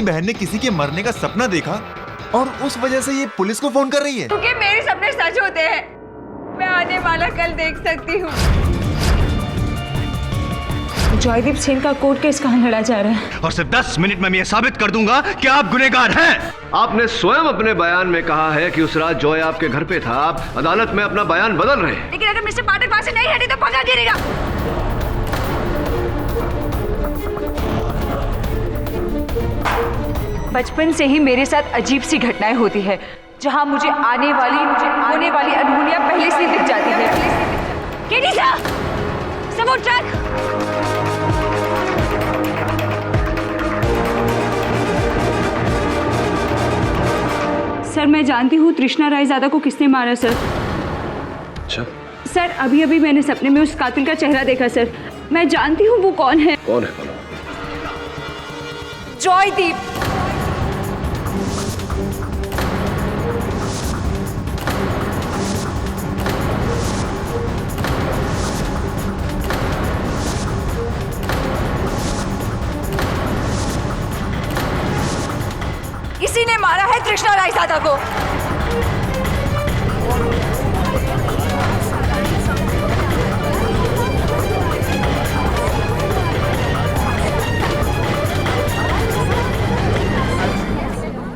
बहन ने किसी के मरने का सपना देखा और उस वजह से ये पुलिस को फोन कर रही है। क्योंकि मेरे सपने सच होते हैं। मैं आने वाला कल देख सकती हूँ। जॉयदीप सेन का कोर्ट केस कहाँ लड़ा जा रहा है? और सिर्फ 10 मिनट में मैं ये साबित कर दूंगा कि आप गुनहगार हैं। आपने स्वयं अपने बयान में कहा है कि उस रात जॉय आपके घर पे था। आप अदालत में अपना बयान बदल रहे हैं। लेकिन अगर मिस्टर पाठक वहां से नहीं हटे तो पक्का गिरेगा। बचपन से ही मेरे साथ अजीब सी घटनाएं होती है, जहां मुझे होने वाली अनहोनियां पहले से दिख जाती है। केडी सर, सबूत ट्रक। सर, मैं जानती हूँ तृष्णा रायजादा को किसने मारा सर। अच्छा सर, अभी अभी मैंने सपने में उस कातिल का चेहरा देखा सर। मैं जानती हूँ वो कौन है। कौन है? बोलो। जॉयदीप। इसी ने मारा है तृष्णा रायजादा को।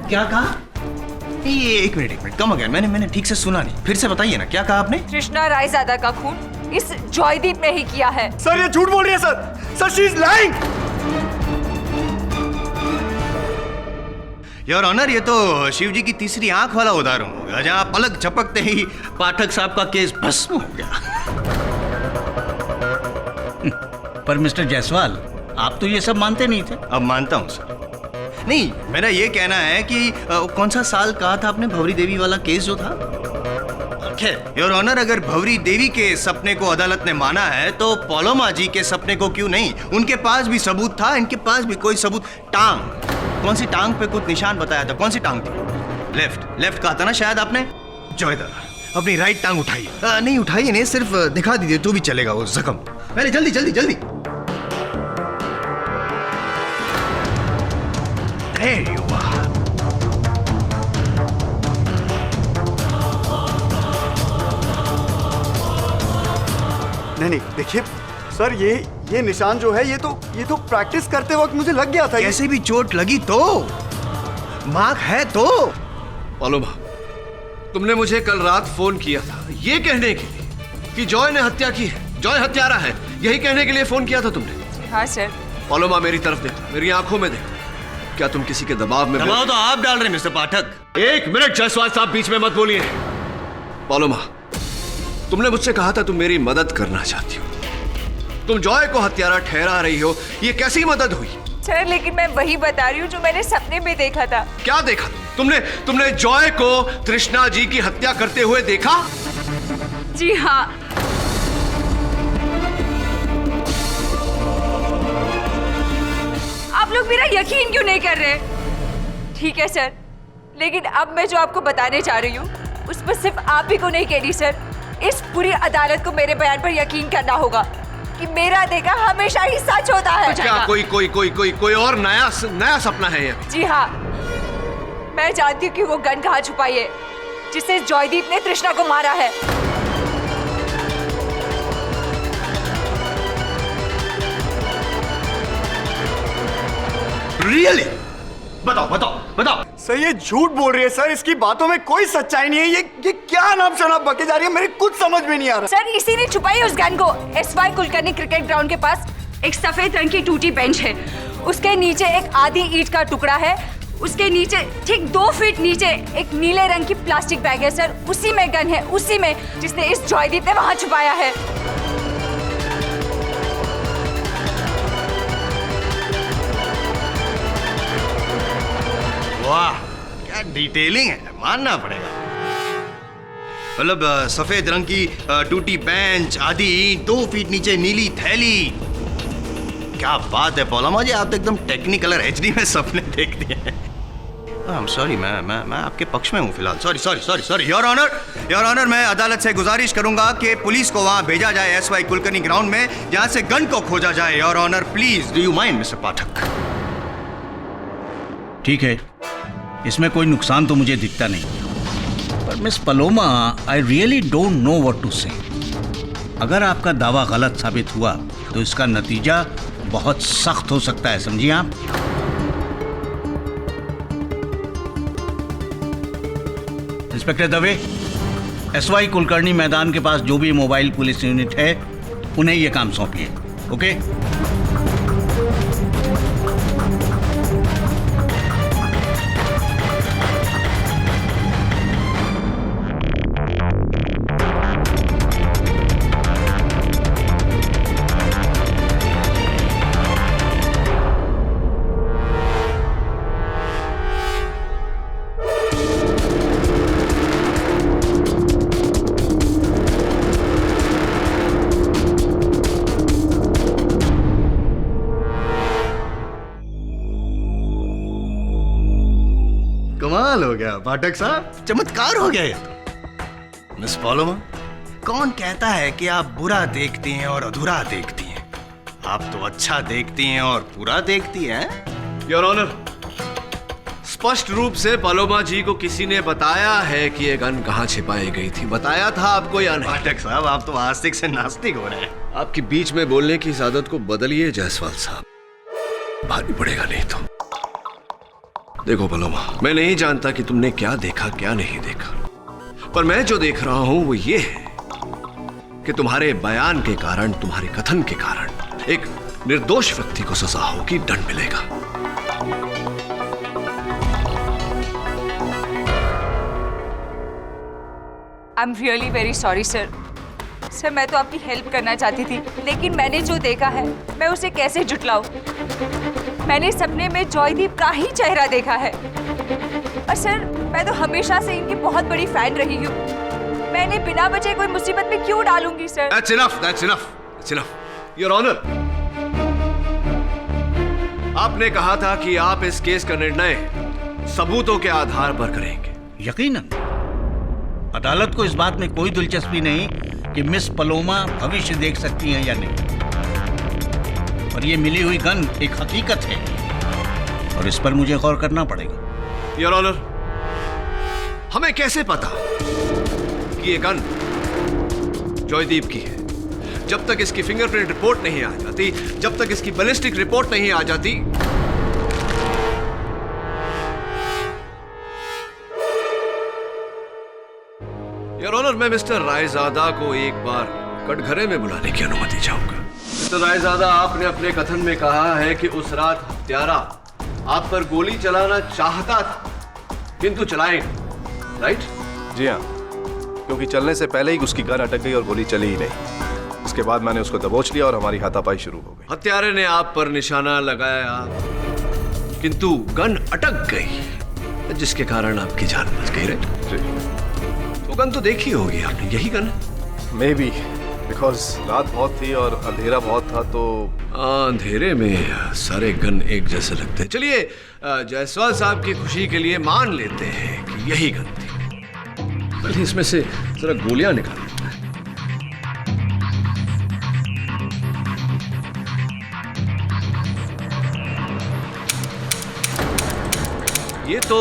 क्या कहा? ये एक मिनट कम अगेन, मैंने ठीक से सुना नहीं। फिर से बताइए ना, क्या कहा आपने? तृष्णा रायजादा का खून इस जॉयदीप ने ही किया है। सर ये झूठ बोल रही है sir she is lying. Your honour, ये तो शिव जी की तीसरी आंख वाला उदाहरण होगा, जहां पलक झपकते ही पाठक साहब का केस भस्म हो गया। पर मिस्टर जायसवाल, आप तो ये सब मानते नहीं थे। अब मानता हूं सर। नहीं, मेरा ये कहना है कि कौन सा साल कहा था आपने भंवरी देवी वाला केस जो था? योर ऑनर, अगर भंवरी देवी के सपने को अदालत ने माना है तो पॉलोमा जी के सपने को क्यों नहीं? उनके पास भी सबूत था, इनके पास भी कोई सबूत। टांग, कौन सी टांग पे कुछ निशान बताया था? कौन सी टांग थी? लेफ्ट कहा था ना शायद आपने। जॉय दादा, अपनी राइट टांग उठाइए। नहीं उठाइए नहीं, सिर्फ दिखा दीजिए तो भी चलेगा वो जख्म। पहले जल्दी। There you are. नहीं देखिए सर, ये निशान जो है ये तो प्रैक्टिस करते वक्त मुझे लग गया था। कैसे भी चोट लगी तो मार्क है तो। पॉलोमा, तुमने मुझे कल रात फोन किया था ये कहने के लिए कि जॉय ने हत्या की है, जॉय हत्यारा है, यही कहने के लिए फोन किया था तुमने? हाँ सर। पॉलोमा, मेरी तरफ देखो, मेरी आंखों में देखो। क्या तुम किसी के दबाव में? दबाव तो आप डाल रहे हैं मिस्टर पाठक। एक मिनट जायसवाल साहब, बीच में मत बोलिए। पॉलोमा, तुमने मुझसे कहा था तुम मेरी मदद करना चाहती हो, तुम जॉय को हत्यारा ठहरा रही हो, ये कैसी मदद हुई? सर, लेकिन मैं वही बता रही हूँ जो मैंने सपने में देखा था। क्या देखा तुमने जॉय को तृष्णा जी की हत्या करते हुए देखा? जी हाँ। आप लोग मेरा यकीन क्यों नहीं कर रहे? ठीक है सर, लेकिन अब मैं जो आपको बताने जा रही हूँ उस पर सिर्फ आप ही को नहीं कह रही सर, इस पूरी अदालत को मेरे बयान पर यकीन करना होगा कि मेरा देखा हमेशा ही सच होता है। क्या कोई और नया सपना है ये? जी हाँ, मैं जानती हूँ कि वो गन कहाँ छुपाई है जिससे जॉयदीप ने तृष्णा को मारा है। रियली? बताओ। सर ये झूठ बोल रही है सर, इसकी बातों में कोई सच्चाई नहीं है। ये क्या नाम शनाब बके जा रही है, मेरे कुछ समझ में नहीं आ रहा। सर, इसी ने छुपाई उस गन को। एसवाई कुलकर्णी क्रिकेट ग्राउंड के पास एक सफेद रंग की टूटी बेंच है, उसके नीचे एक आधी ईंट का टुकड़ा है, उसके नीचे ठीक 2 फीट नीचे एक नीले रंग की प्लास्टिक बैग है सर, उसी में गन है, उसी में जिसने इस जॉयदीप ने वहां छुपाया है। वाह, क्या डिटेलिंग है, मानना पड़ेगा। मतलब सफेद रंग की टूटी बेंच, आधी ईंट, 2 फीट नीचे नीली थैली। क्या बात है पॉलोमा जी, आप तो एकदम टेक्निकल और एचडी में सपने देखते हैं। सॉरी, मैं आपके पक्ष में हूँ फिलहाल। सॉरी योर ऑनर, मैं अदालत से गुजारिश करूंगा कि पुलिस को वहां भेजा जाए एसवाई कुलकर्णी ग्राउंड में, जहां से गन को खोजा जाए। Your honour please, do you mind mister Pathak? ठीक है, इसमें कोई नुकसान तो मुझे दिखता नहीं, पर miss Paloma, I really don't know what to say. अगर आपका दावा गलत साबित हुआ तो इसका नतीजा बहुत सख्त हो सकता है, समझिए आप। इंस्पेक्टर दवे, एसवाई कुलकर्णी मैदान के पास जो भी मोबाइल पुलिस यूनिट है उन्हें यह काम सौंपिए। ओके? कमाल हो गया पाठक साहब, चमत्कार हो गया ये तो। मिस पॉलोमा, कौन कहता है कि आप बुरा देखती हैं और अधूरा देखती हैं? आप तो अच्छा देखती हैं और पूरा देखती हैं। योर ऑनर, स्पष्ट रूप से पलोमा जी को किसी ने बताया है कि ये गन कहाँ छिपाई गई थी। बताया था आपको या नहीं? पाठक साहब, आप तो आस्तिक से नास्तिक हो रहे हैं। आपकी बीच में बोलने की इस आदत को बदलिए जायसवाल साहब, भारी पड़ेगा नहीं तो। देखो पलोमा, मैं नहीं जानता कि तुमने क्या देखा क्या नहीं देखा, पर मैं जो देख रहा हूं वो ये है कि तुम्हारे बयान के कारण, तुम्हारे कथन के कारण एक निर्दोष व्यक्ति को सजा होगी, दंड मिलेगा। I am really very sorry sir. Sir, मैं तो आपकी हेल्प करना चाहती थी, लेकिन मैंने जो देखा है मैं उसे कैसे जुटलाऊं? मैंने सपने में जॉयदीप का ही चेहरा देखा है। और सर, मैं तो हमेशा से इनकी बहुत बड़ी फैन रही हूँ। मैंने बिना वजह कोई मुसीबत में क्यों डालूंगी sir? That's enough, that's enough, that's enough. Your Honor, आपने कहा था कि आप इस केस का निर्णय सबूतों के आधार पर करेंगे। यकीनन अदालत को इस बात में कोई दिलचस्पी नहीं कि मिस पलोमा भविष्य देख सकती हैं या नहीं, और ये मिली हुई गन एक हकीकत है और इस पर मुझे गौर करना पड़ेगा। योर ऑनर, हमें कैसे पता कि ये गन जॉयदीप की है? जब तक इसकी फिंगरप्रिंट रिपोर्ट नहीं आ जाती, जब तक इसकी बैलिस्टिक रिपोर्ट नहीं आ जाती, योर ऑनर, मैं मिस्टर रायजादा को एक बार कटघरे में बुलाने की अनुमति चाहूंगा। मिस्टर रायजादा, आपने अपने कथन में कहा है कि उस रात हत्यारा आप पर गोली चलाना चाहता था, किंतु चलाए, राइट? जी हाँ, क्योंकि चलने से पहले ही उसकी गन अटक गई और गोली चली ही नहीं। इसके बाद मैंने उसको दबोच लिया और हमारी हाथापाई शुरू हो गई। हत्यारे ने आप पर निशाना लगाया, किंतु गन अटक गई, जिसके कारण आपकी जान बच गई, राइट? जी। वो गन तो देखी होगी आपने, यही गन है? मे बी, बिकॉज रात बहुत थी और अंधेरा बहुत था, तो अंधेरे में सारे गन एक जैसे लगते हैं। चलिए, जायसवाल साहब की खुशी के लिए मान लेते हैं कि यही गन थी। पहले इसमें से जरा गोलियां निकाल। ये तो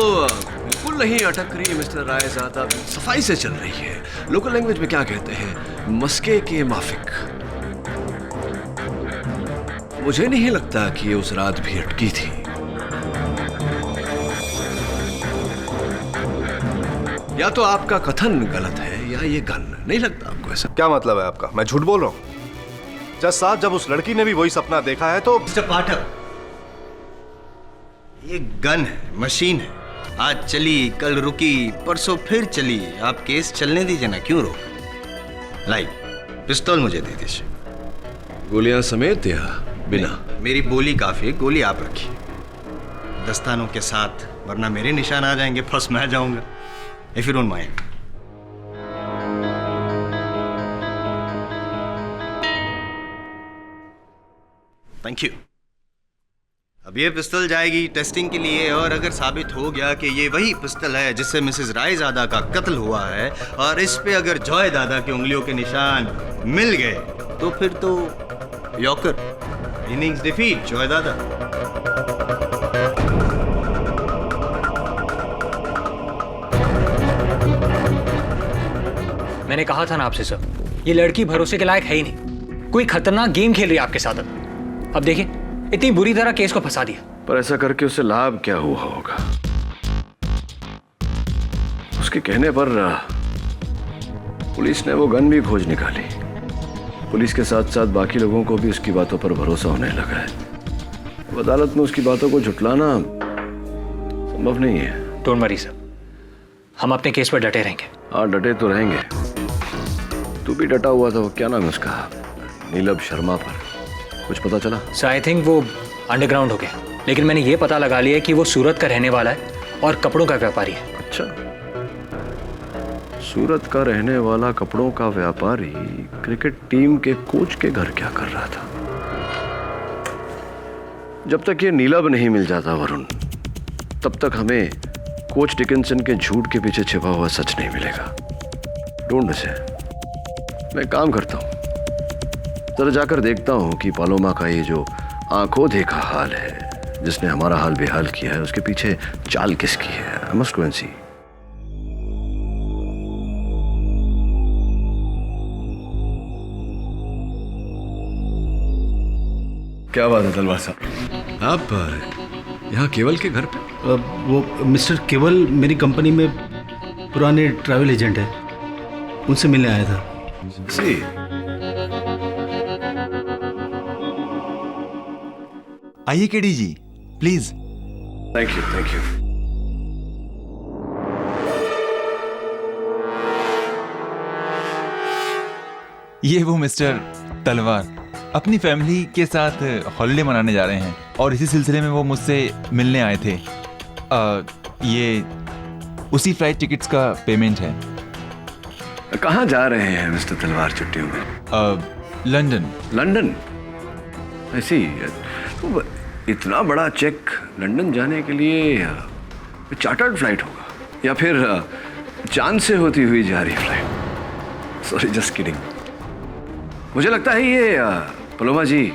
बिल्कुल नहीं अटक रही मिस्टर रायजादा, सफाई से चल रही है। लोकल लैंग्वेज में क्या कहते हैं, मस्के के माफिक। मुझे नहीं लगता कि ये उस रात भी अटकी थी। या तो आपका कथन गलत है या ये गन। नहीं लगता आपको ऐसा? क्या मतलब है आपका? मैं झूठ बोल रहा हूँ? जज साहब, जब उस लड़की ने भी वही सपना देखा है तो मिस्टर पाठक, ये गन है, मशीन है। आज चली, कल रुकी, परसों फिर चली। आप केस चलने दीजिए ना, क्यों रोक? लाई, पिस्तौल मुझे दे दीजिए। गोलियां समेत या बिना? मेरी बोली काफी है, गोली आप रखिए दस्तानों के साथ, वरना मेरे निशान आ जाएंगे, फर्स्ट मैं जाऊंगा। If you don't mind. Thank you. अब ये पिस्तौल जाएगी टेस्टिंग के लिए, और अगर साबित हो गया कि ये वही पिस्तौल है जिससे मिसेस रायजादा का कत्ल हुआ है, और इस पे अगर जॉय दादा की उंगलियों के निशान मिल गए, तो फिर तो यॉकर, इनिंग्स डिफीट, जॉय दादा। मैंने कहा था ना आपसे सर, ये लड़की भरोसे के लायक है ही नहीं। कोई खतरनाक गेम खेल रही है आपके साथ। अब देखिए, इतनी बुरी तरह केस को फंसा दिया। पर ऐसा करके उसे लाभ क्या हुआ होगा? उसके कहने पर पुलिस ने वो गन भी खोज निकाली। पुलिस के साथ साथ बाकी लोगों को भी उसकी बातों पर भरोसा होने लगा है। अब अदालत में उसकी बातों को झुटलाना संभव नहीं है। डोंट वरी सर, हम अपने केस पर डटे रहेंगे। हाँ, डटे तो रहेंगे। तू भी डटा हुआ था, वो क्या नाम है उसका, नीलभ शर्मा पर कुछ पता चला? सर आई थिंक वो अंडरग्राउंड हो गया, लेकिन मैंने ये पता लगा लिया कि वो सूरत का रहने वाला है और कपड़ों का व्यापारी है। अच्छा, सूरत का रहने वाला कपड़ों का व्यापारी क्रिकेट टीम के कोच के घर क्या कर रहा था? जब तक ये नीलभ नहीं मिल जाता वरुण, तब तक हमें कोच डिकिंसन के झूठ के पीछे छिपा हुआ सच नहीं मिलेगा। ढूंढ उसे। मैं काम करता हूं, जरा जाकर देखता हूं कि पालोमा का ये जो आंखों देखा हाल है, जिसने हमारा हाल बेहाल किया है, उसके पीछे चाल किसकी है। आई मस्ट गो एंड सी। क्या बात है तलवार साहब, आप यहाँ केवल के घर पे? वो मिस्टर केवल मेरी कंपनी में पुराने ट्रैवल एजेंट है, उनसे मिलने आया था। सी, आइए KD ji, please. Thank you, thank you. ये वो मिस्टर तलवार अपनी फैमिली के साथ हॉलिडे मनाने जा रहे हैं और इसी सिलसिले में वो मुझसे मिलने आए थे। ये उसी फ्लाइट टिकट्स का पेमेंट है। कहाँ जा रहे हैं मिस्टर तलवार छुट्टियों में? लंदन। लंदन? ऐसी तो इतना बड़ा चेक लंदन जाने के लिए चार्टर्ड फ्लाइट होगा या फिर चांद से होती हुई जा रही फ्लाइट? Sorry, just kidding. मुझे लगता है ये पलोमा जी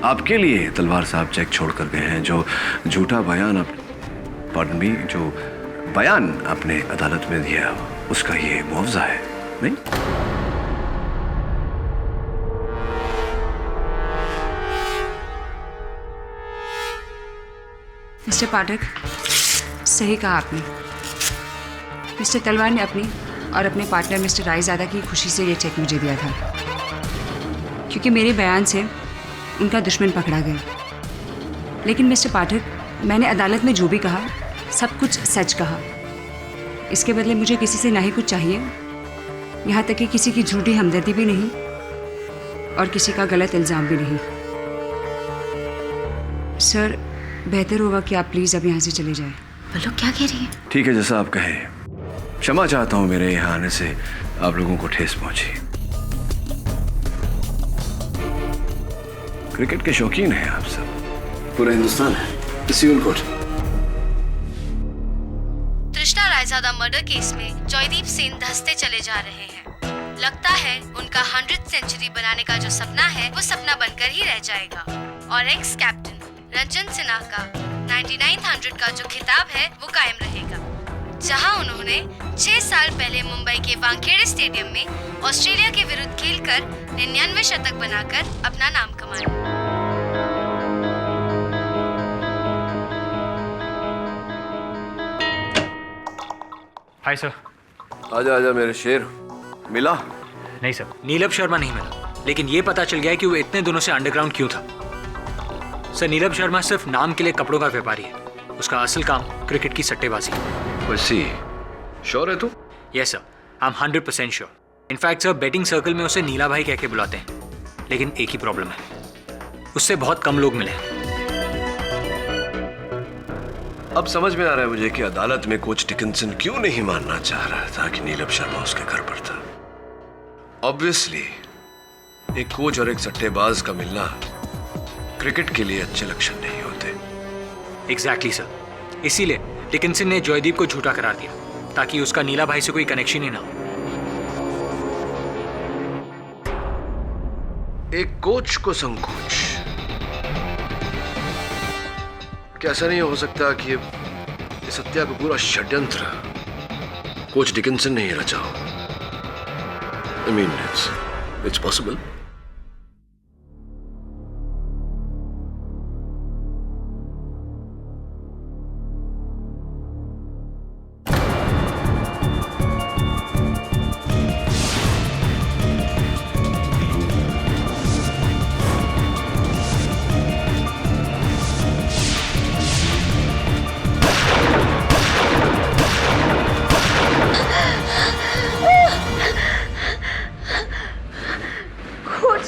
आपके लिए तलवार साहब चेक छोड़ कर गए हैं। जो झूठा बयान पार्डन मी, जो बयान आपने अदालत में दिया, उसका ये मुआवजा है, नहीं? मिस्टर पाठक, सही कहा आपने। मिस्टर तलवार ने अपनी और अपने पार्टनर मिस्टर रायज़ादा की खुशी से ये चेक मुझे दिया था, क्योंकि मेरे बयान से उनका दुश्मन पकड़ा गया। लेकिन मिस्टर पाठक, मैंने अदालत में जो भी कहा सब कुछ सच कहा। इसके बदले मुझे किसी से ना ही कुछ चाहिए, यहाँ तक कि किसी की झूठी हमदर्दी भी नहीं और किसी का गलत इल्ज़ाम भी नहीं। सर, बेहतर होगा कि आप प्लीज़ अब यहाँ से चले जाएं। बोलो, क्या कह रही है? ठीक है, जैसा आप कहें। क्षमा चाहता हूँ मेरे यहाँ आने से आप लोगों को ठेस पहुंची। क्रिकेट के शौकीन हैं आप सब, पूरा हिंदुस्तान है। Civil court. Trishna Raizada murder case में जॉयदीप सेन धंसते चले जा रहे हैं। लगता है उनका 100th सेंचुरी बनाने का जो सपना है वो सपना बनकर ही रह जाएगा और एक्स कैप्टन रंजन सिन्हा का 9900 का जो खिताब है वो कायम रहेगा, जहां उन्होंने 6 साल पहले मुंबई के वानखेड़े स्टेडियम में ऑस्ट्रेलिया के विरुद्ध खेलकर 99 शतक बनाकर अपना नाम कमाया। Hi sir. आजा आजा मेरे शेर। मिला? नहीं सर, नीलभ शर्मा नहीं मिला, लेकिन ये पता चल गया कि वो इतने दिनों से अंडरग्राउंड क्यों था। सर, नीलभ शर्मा सिर्फ नाम के लिए कपड़ों का व्यापारी है, उसका असल काम क्रिकेट की सट्टेबाजी है। वैसी श्योर है तू? Yes sir, I am 100% sure. In fact sir, betting circle में उसे नीला भाई कह के बुलाते हैं, लेकिन एक ही प्रॉब्लम है, उससे बहुत कम लोग मिले। अब समझ में आ रहा है मुझे कि अदालत में कोच डिकिंसन क्यों नहीं मानना चाह रहा था कि नीलभ शर्मा उसके घर पर था। ऑब्वियसली एक कोच और एक सट्टेबाज का मिलना क्रिकेट के लिए अच्छे लक्षण नहीं होते। एग्जैक्टली सर, इसीलिए डिकिंसन ने जॉयदीप को झूठा करार दिया ताकि उसका नीला भाई से कोई कनेक्शन ही ना हो। एक कोच को संकोच, क्या ऐसा नहीं हो सकता कि इस हत्या को पूरा षड्यंत्र कोच डिकिंसन ने ही रचा हो? I mean, it's possible.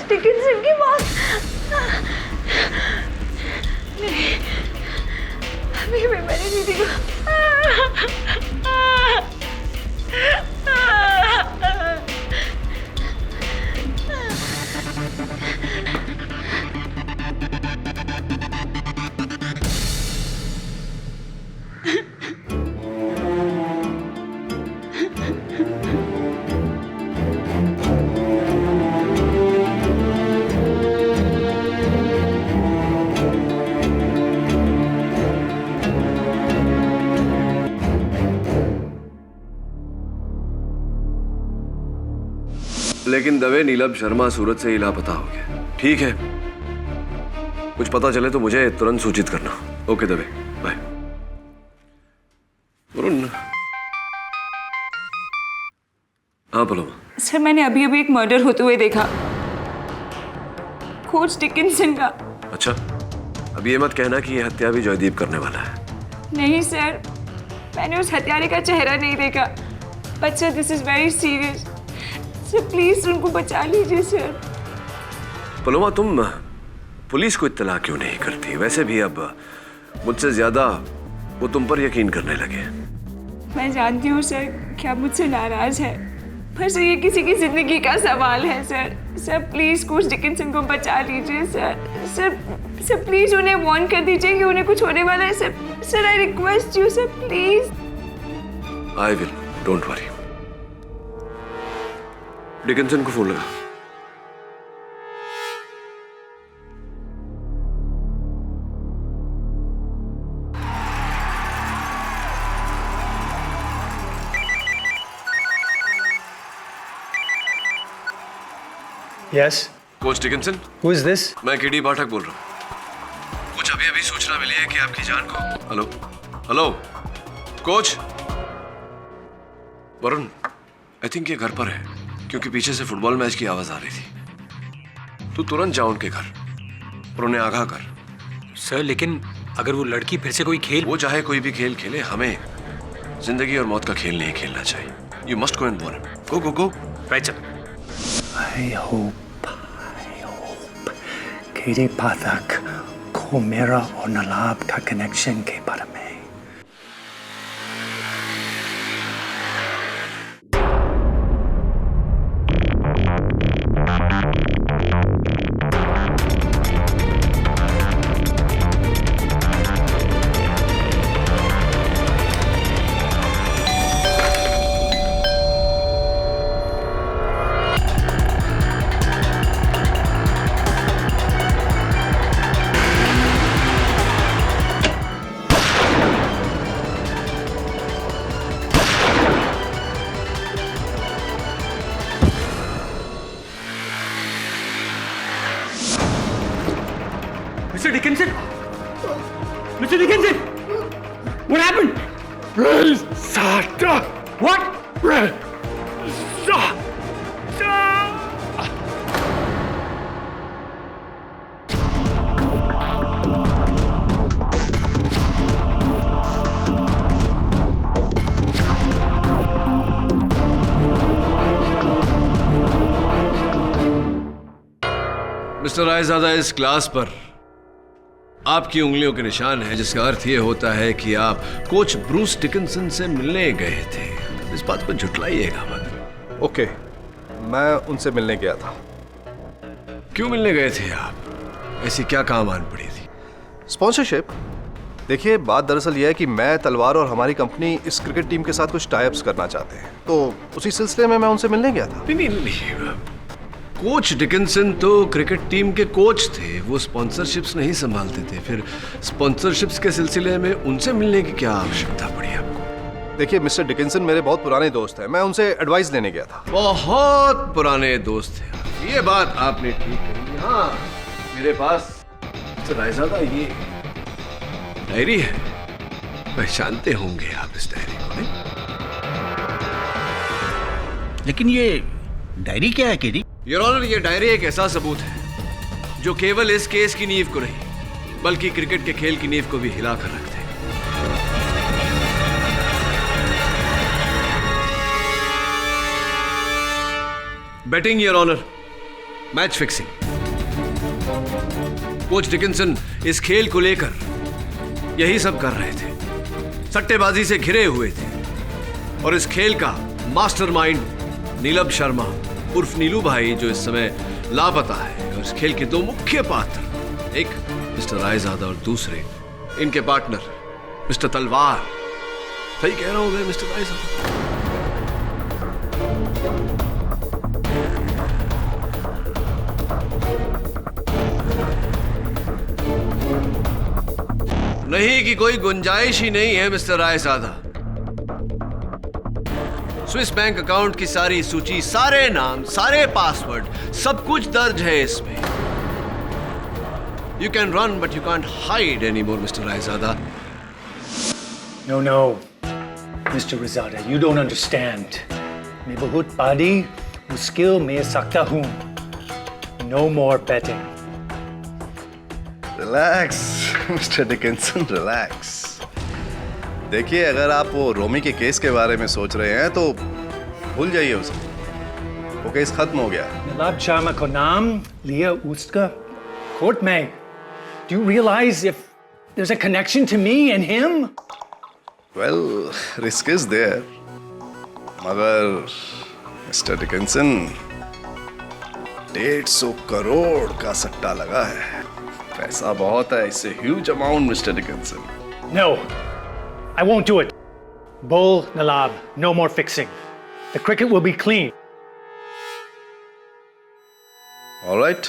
Dickinson की बात नहीं, अभी भी मेरी दीदी को लेकिन दवे नीलम शर्मा सूरत से ही लापता हो गया। ठीक है, कुछ पता चले तो मुझे तुरंत सूचित करना। Okay Dave, bye. वरुण। हाँ पलोमा। सर, मैंने अभी अभी एक मर्डर होते हुए देखा, कोच डिकिंसन का। अच्छा, अब ये मत कहना कि ये हत्या भी जयदीप करने वाला है। नहीं सर, मैंने उस हत्यारे का चेहरा नहीं देखा। But sir, this is very serious. Sir please उनको बचा लीजिए सर। पलोमा, तुम पुलिस को इत्तला क्यों नहीं करती? वैसे भी अब मुझसे ज्यादा वो तुम पर यकीन करने लगे। मैं जानती हूँ सर कि आप मुझसे नाराज है, पर सर ये किसी की जिंदगी का सवाल है sir. Sir please coach Dickinson को बचा लीजिए सर। सर प्लीज उन्हें वार्न कर दीजिए कि उन्हें कुछ होने वाला है sir. Sir I request you sir, please. I will, don't worry. Dickinson को फोन लगा। Yes. Coach Dickinson, Who is this? मैं केडी पाठक बोल रहा हूँ। कुछ अभी सूचना मिली है कि आपकी जान को। Hello hello coach. Varun, I think ये घर पर है, क्योंकि पीछे से फुटबॉल मैच की आवाज आ रही थी। तू तुरंत जा उनके घर और उन्हें आगाह कर। सर लेकिन अगर वो लड़की फिर से कोई खेल, वो चाहे कोई भी खेल खेले, हमें जिंदगी और मौत का खेल नहीं खेलना चाहिए। You must go and warn. Go go go. Right sir. I hope K D Pathak को मेरा और नलाब का कनेक्शन के बारे में Mr. Dickinson! Mr. Dickinson! What happened? What? Mister Raizada, इस क्लास पर आपकी उंगलियों के निशान है, जिसका अर्थ यह होता है कि आप कोच ब्रूस डिकिंसन से मिलने गए थे। इस बात को झुटलाइएगा मत। ओके, मैं उनसे मिलने गया था। क्यों मिलने गए थे आप? ऐसी क्या काम आन पड़ी थी? स्पॉन्सरशिप। देखिए, बात दरअसल यह है कि मैं, तलवार और हमारी कंपनी इस क्रिकेट टीम के साथ कुछ टाई-अप्स करना चाहते हैं, तो उसी सिलसिले में मैं उनसे मिलने गया था। नहीं। कोच डिकिंसन तो क्रिकेट टीम के कोच थे, वो स्पॉन्सरशिप्स नहीं संभालते थे। फिर स्पॉन्सरशिप्स के सिलसिले में उनसे मिलने की क्या आवश्यकता पड़ी आपको? देखिए मिस्टर डिकिंसन मेरे बहुत पुराने दोस्त हैं, मैं उनसे एडवाइस लेने गया था। बहुत पुराने दोस्त हैं, ये बात आपने ठीक कही। हाँ, मेरे पास मिस्टर रायजादा ये डायरी है, पहचानते होंगे आप इस डायरी को, नहीं? लेकिन ये डायरी क्या है केडी? योर ऑनर, ये डायरी एक ऐसा सबूत है जो केवल इस केस की नींव को नहीं बल्कि क्रिकेट के खेल की नींव को भी हिला कर रखते हैं। Betting your honour, match fixing. Coach Dickinson इस खेल को लेकर यही सब कर रहे थे, सट्टेबाजी से घिरे हुए थे। और इस खेल का मास्टरमाइंड नीलम शर्मा उर्फ नीलू भाई, जो इस समय लापता है। और इस खेल के दो मुख्य पात्र, एक मिस्टर रायजादा और दूसरे इनके पार्टनर मिस्टर तलवार। सही कह रहा हूं मैं मिस्टर रायजादा? नहीं कि कोई गुंजाइश ही नहीं है mister Raizada. Swiss bank account की सारी सूची, सारे नाम, सारे पासवर्ड, सब कुछ दर्ज है इसमें। You can run, but you can't hide anymore, Mr. Raizada. No, no, Mr. Rizada, you don't understand. मैं बहुत बड़ी मुश्किल में सकता हूँ. No more betting. Relax mister Dickinson, relax. देखिए, अगर आप वो रोमी के केस के बारे में सोच रहे हैं तो भूल जाइए उसे, वो केस खत्म हो गया। नीलम शर्मा को नाम लिया उसका कोर्ट में. Do you realize if there's a connection to me and him? Well, risk is there. मगर मिस्टर डिकिंसन, 150 करोड़ का सट्टा लगा है। पैसा बहुत है, इससे huge amount mister Dickinson. No, I won't do it. Bull, Nalab, no more fixing. The cricket will be clean. All right,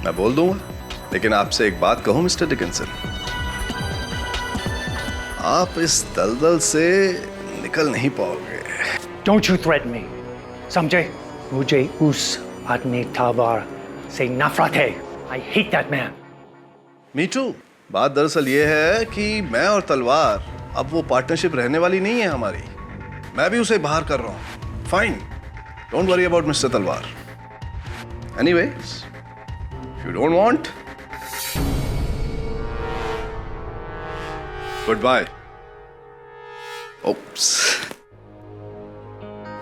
मैं बोल दूंगा, लेकिन आपसे एक बात कहूं मिस्टर डिकिंसन, आप इस दलदल से निकल नहीं पाओगे। Don't you threaten me. समझे? मुझे उस आदमी तलवार से नफरत है. I hate that man. Me too. बात दरअसल ये है कि मैं और तलवार अब वो पार्टनरशिप रहने वाली नहीं है हमारी। मैं भी उसे बाहर कर रहा हूं। Fine, don't worry about mister Talwar. Anyways, if you don't want, goodbye. Oops,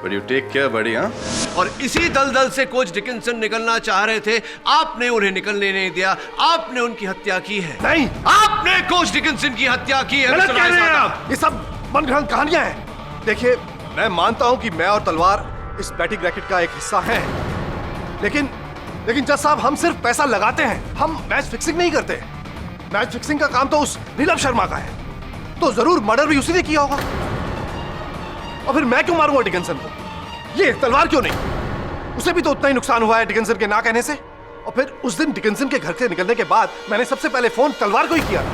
but you take care बड़ी। हाँ, और इसी दलदल से कोच डिकिंसन निकलना चाह रहे थे, आपने उन्हें निकलने नहीं दिया, आपने उनकी हत्या की है। नहीं, आपने कोच डिकिंसन की हत्या की है। गलत कह रहे हैं आप। ये सब मनगढ़ंत कहानियां हैं। देखिए, मैं मानता हूं कि मैं और तलवार इस बैटिंग रैकेट का एक हिस्सा हैं, लेकिन जज साहब, हम सिर्फ पैसा लगाते हैं, हम मैच फिक्सिंग नहीं करते। मैच फिक्सिंग का काम तो उस नीलम शर्मा का है, तो जरूर मर्डर भी उसी ने किया होगा। और फिर मैं क्यों मारूंगा डिकिंसन को? ये तलवार क्यों नहीं? उसे भी तो उतना ही नुकसान हुआ है डिकिंसन के ना कहने से। और फिर उस दिन डिकिंसन के घर से निकलने के बाद मैंने सबसे पहले फोन तलवार को ही किया था।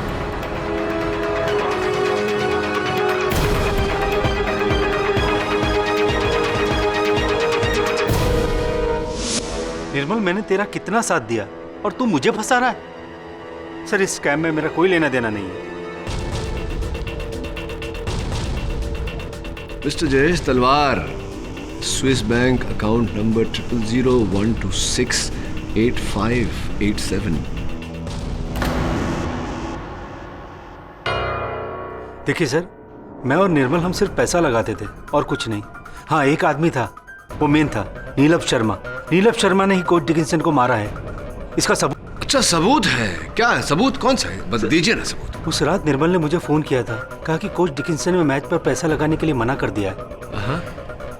निर्मल, मैंने तेरा कितना साथ दिया और तू मुझे फंसा रहा है। सर, इस स्कैम में मेरा कोई लेना देना नहीं है। मिस्टर जयेश तलवार, स्विस बैंक अकाउंट नंबर 0001268587। देखिए सर, मैं और निर्मल हम सिर्फ पैसा लगाते थे और कुछ नहीं। हाँ, एक आदमी था, वो मेन था, नीलम शर्मा। नीलम शर्मा ने ही कोच डिकिंसन को मारा है। इसका सबूत। अच्छा, सबूत है? क्या है सबूत? कौन सा है? बस दीजिए ना सबूत। उस रात निर्मल ने मुझे फोन किया था, कहा कि कोच डिकिंसन ने मैच पर पैसा लगाने के लिए मना कर दिया है।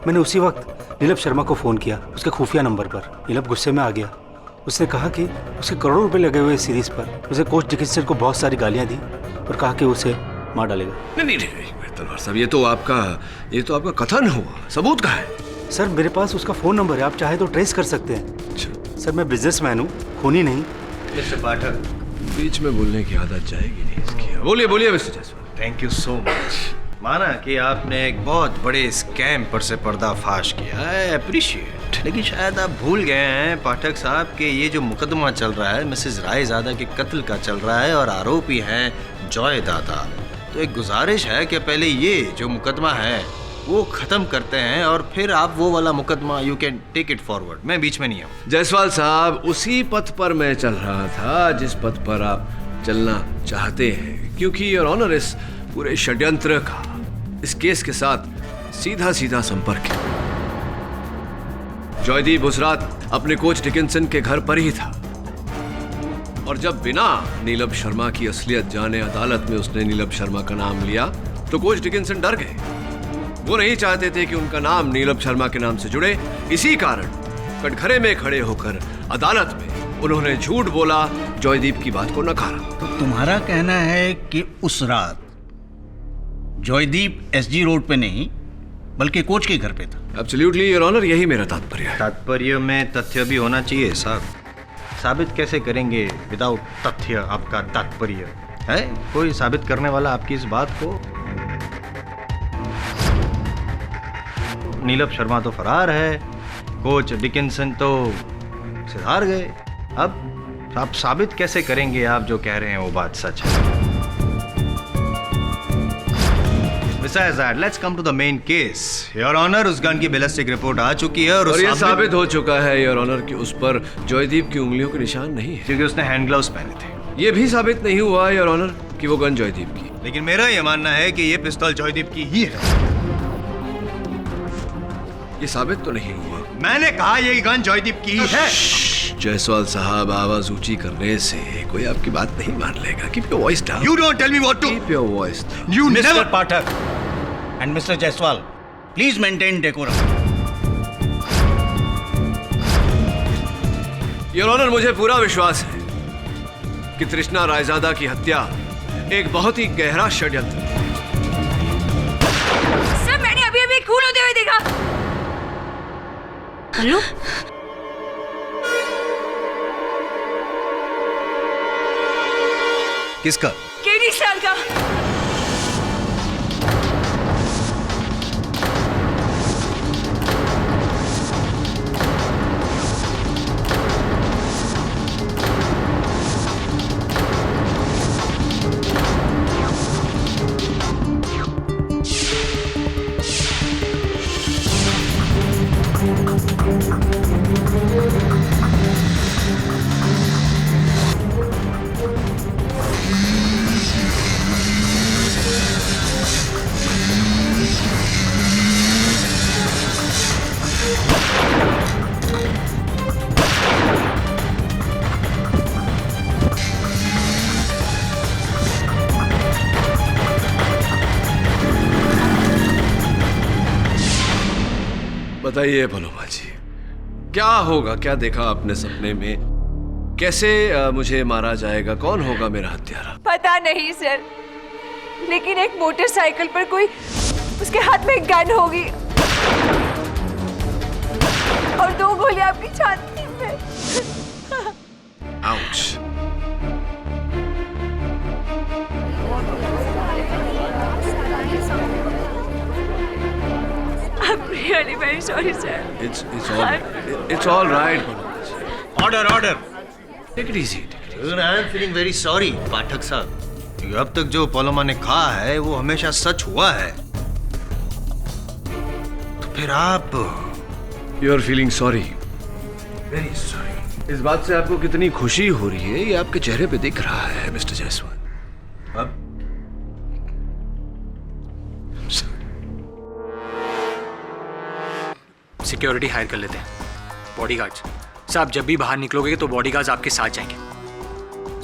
मैंने उसी वक्त नीलम शर्मा को फोन किया, उसके खुफिया नंबर पर। नीलम गुस्से में आ गया। उसने कहा कि उसके करोड़ों रुपए लगे हुए सीरीज पर। उसे कोच डिकिंसन को बहुत सारी गालियां दी और कहा कि उसे मार डालेगा। नहीं तलवार साहब, ये तो आपका कथन हुआ, सबूत कहाँ है? सर, मेरे पास उसका फोन नंबर है, आप चाहे तो ट्रेस कर सकते हैं। अच्छा। सर, मैं बिजनेसमैन हूँ, खूनी नहीं। मिस्टर पाठक, बीच में बोलने की आदत जाएगी नहीं इसकी। बोलिए mister Jaiswal. Thank you so much. माना कि आपने एक बहुत बड़े स्कैम पर से पर्दाफाश किया, आई अप्रिशिएट, लेकिन शायद आप भूल गए हैं पाठक साहब कि ये जो मुकदमा चल रहा है मिसेस रायजादा के कत्ल का चल रहा है और आरोपी हैं जॉय दादा। तो एक गुजारिश है कि पहले ये जो मुकदमा है वो खत्म करते हैं और फिर आप वो वाला मुकदमा you can take it forward. मैं बीच में नहीं हूँ। जायसवाल साहब, उसी पथ पर मैं चल रहा था जिस पथ पर आप चलना चाहते हैं, क्योंकि योर ऑनर इस पूरे षड्यंत्र का इस केस के साथ सीधा सीधा संपर्क है। जॉयदीप उस रात अपने कोच डिकिंसन के घर पर ही था और जब बिना नीलम शर्मा की असलियत जाने अदालत में उसने नीलम शर्मा का नाम लिया तो कोच डिकिंसन डर गए। वो नहीं चाहते थे कि उनका नाम नीलम शर्मा के नाम से जुड़े। इसी कारण कटघरे में खड़े होकर अदालत में उन्होंने झूठ बोला, जॉयदीप की बात को नकारा। तो तुम्हारा कहना है कि उस रात जॉयदीप एसजी रोड पे नहीं बल्कि कोच के घर पे था? एब्सोल्युटली योर ऑनर, यही मेरा तात्पर्य है। तात्पर्य में तथ्य भी होना चाहिए साहब। साबित कैसे करेंगे विदाउट तथ्य आपका तात्पर्य है? कोई साबित करने वाला आपकी इस बात को? नीलम शर्मा तो फरार है, कोच डिकिंसन तो सिधार गए। अब आप साबित कैसे करेंगे आप जो कह रहे हैं वो बात सच है? Besides that, let's come to the main case. Your Honor, उस गन की बैलिस्टिक रिपोर्ट आ चुकी है और ये साबित हो चुका है योर ऑनर कि उस पर जॉयदीप की उंगलियों के निशान नहीं है, क्योंकि उसने हैंड ग्लव्स पहने थे। ये भी साबित नहीं हुआ योर ऑनर कि वो गन जॉयदीप की। लेकिन मेरा ये मानना है कि ये पिस्तौल जॉयदीप की ही है। ये साबित तो नहीं हुआ। मैंने कहा ये गन जॉयदीप की ही है। जायसवाल साहब, आवाज ऊंची करने से कोई आपकी बात नहीं मान लेगा। Keep your voice down. You don't tell me what to. Keep your voice down. You mister never. Pathak and mister Jaiswal, please maintain decorum. Your honour, मुझे पूरा विश्वास है कि तृष्णा रायजादा की हत्या एक बहुत ही गहरा षड्यंत्र है। सर, मैंने अभी अभी खून होते हुए देखा। हेलो, किसका? केडी साल का। बताइए पलोमा जी, क्या होगा? क्या देखा आपने सपने में? कैसे मुझे मारा जाएगा? कौन होगा मेरा हत्यारा? पता नहीं सर, लेकिन एक मोटरसाइकिल पर कोई, उसके हाथ में गन होगी और 2 गोलियां आपकी छाती में। Ouch. I'm really very sorry, sir. It's all right. Order order. Take it easy. I am feeling very sorry Pathak साहब, क्योंकि अब तक जो पलोमा ने कहा है वो हमेशा सच हुआ है। तो फिर आप You are feeling sorry. Very sorry. इस बात से आपको कितनी खुशी हो रही है ये आपके चेहरे पे दिख रहा है मिस्टर जायसवाल। अब सिक्योरिटी हायर कर लेते हैं, बॉडीगार्ड्स। साहब, जब भी बाहर निकलोगे तो बॉडीगार्ड्स आपके साथ जाएंगे।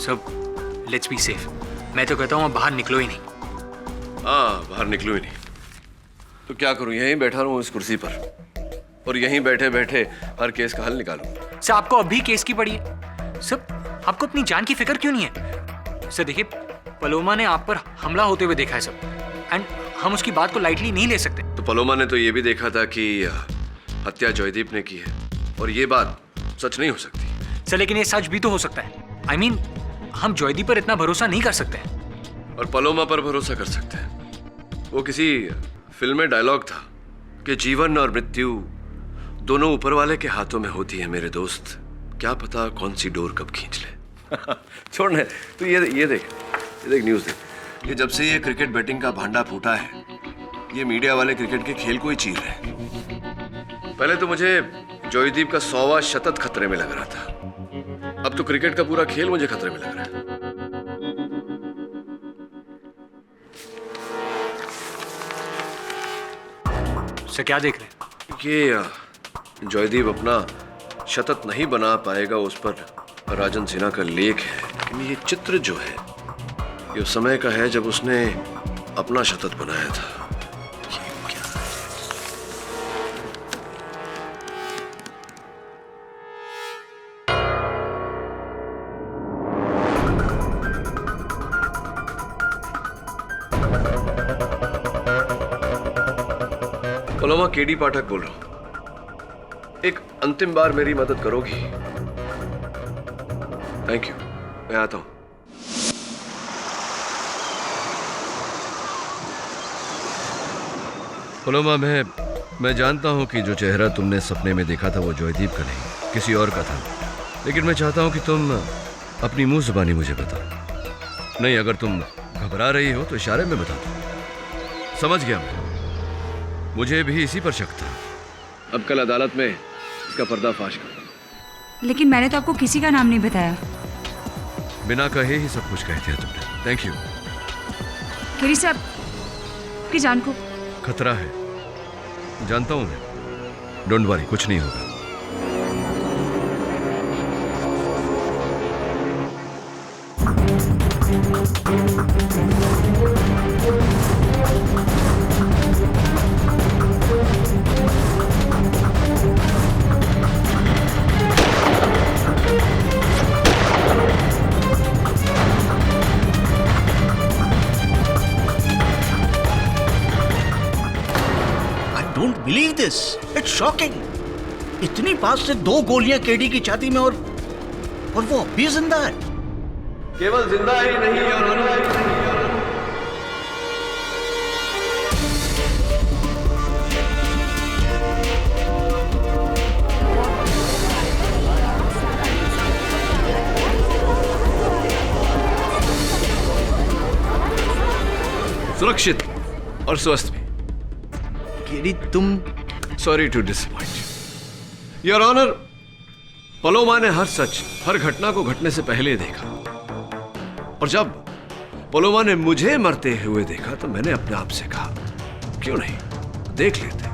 सब लेट्स बी सेफ। मैं तो कहता हूँ आप बाहर निकलो ही नहीं। हाँ, बाहर निकलूं ही नहीं तो क्या करूं? यहीं बैठा रहूं इस कुर्सी पर और यहीं बैठे बैठे हर केस का हल निकालूं। सर, आपको अभी केस की पड़ी है। सर, आपको अपनी जान की फिक्र क्यों नहीं है? सर देखिए, पलोमा ने आप पर हमला होते हुए देखा है सब, एंड हम उसकी बात को लाइटली नहीं ले सकते। तो पलोमा ने तो ये भी देखा था कि हत्या जॉयदीप ने की है और ये बात सच नहीं हो सकती। सर, लेकिन ये सच भी तो हो सकता है। I mean, हम जॉयदीप पर इतना भरोसा नहीं कर सकते। और पलोमा पर भरोसा कर सकते हैं। वो किसी फिल्म में डायलॉग था कि जीवन और मृत्यु दोनों ऊपर वाले के हाथों में होती है मेरे दोस्त, क्या पता कौन सी डोर कब खींच ले। छोड़ने तू ये देख न्यूज़ देख। ये जब से ये क्रिकेट बैटिंग का भांडा फूटा है, ये मीडिया वाले क्रिकेट के खेल को ही चीर रहे हैं। पहले तो मुझे जॉयदीप का 100वां शतक खतरे में लग रहा था, अब तो क्रिकेट का पूरा खेल मुझे खतरे में लग रहा है। सर क्या देख रहे हैं? ये जॉयदीप अपना शतक नहीं बना पाएगा, उस पर राजन सिन्हा का लेख है, लेकिन ये चित्र जो है ये उस समय का है जब उसने अपना शतक बनाया था। पलोमा केडी पाठक बोल रहा हूं, एक अंतिम बार मेरी मदद करोगी? थैंक यू, मैं आता हूं। पलोमा, मैं जानता हूं कि जो चेहरा तुमने सपने में देखा था वो जॉयदीप का नहीं, किसी और का था, लेकिन मैं चाहता हूं कि तुम अपनी मुंह जुबानी मुझे बताओ। नहीं, अगर तुम घबरा रही हो तो इशारे में बता दो। समझ गया मैं, मुझे भी इसी पर शक था। अब कल अदालत में इसका पर्दाफाश कर। लेकिन मैंने तो आपको किसी का नाम नहीं बताया। बिना कहे ही सब कुछ कहते हैं तुमने। Thank you. केडी साहब की जान को खतरा है, जानता हूं मैं। डोंट वरी, कुछ नहीं होगा। Believe this, it's shocking. इतनी पास से 2 गोलियां केडी की छाती में और वो अभी जिंदा है। केवल जिंदा ही नहीं सुरक्षित और स्वस्थ भी। केडी, तुम sorry to disappoint your honour. Paloma ने हर सच, हर घटना को घटने से पहले देखा, और जब पलोमा ने मुझे मरते हुए देखा तो मैंने अपने आप से कहा क्यों नहीं देख लेते,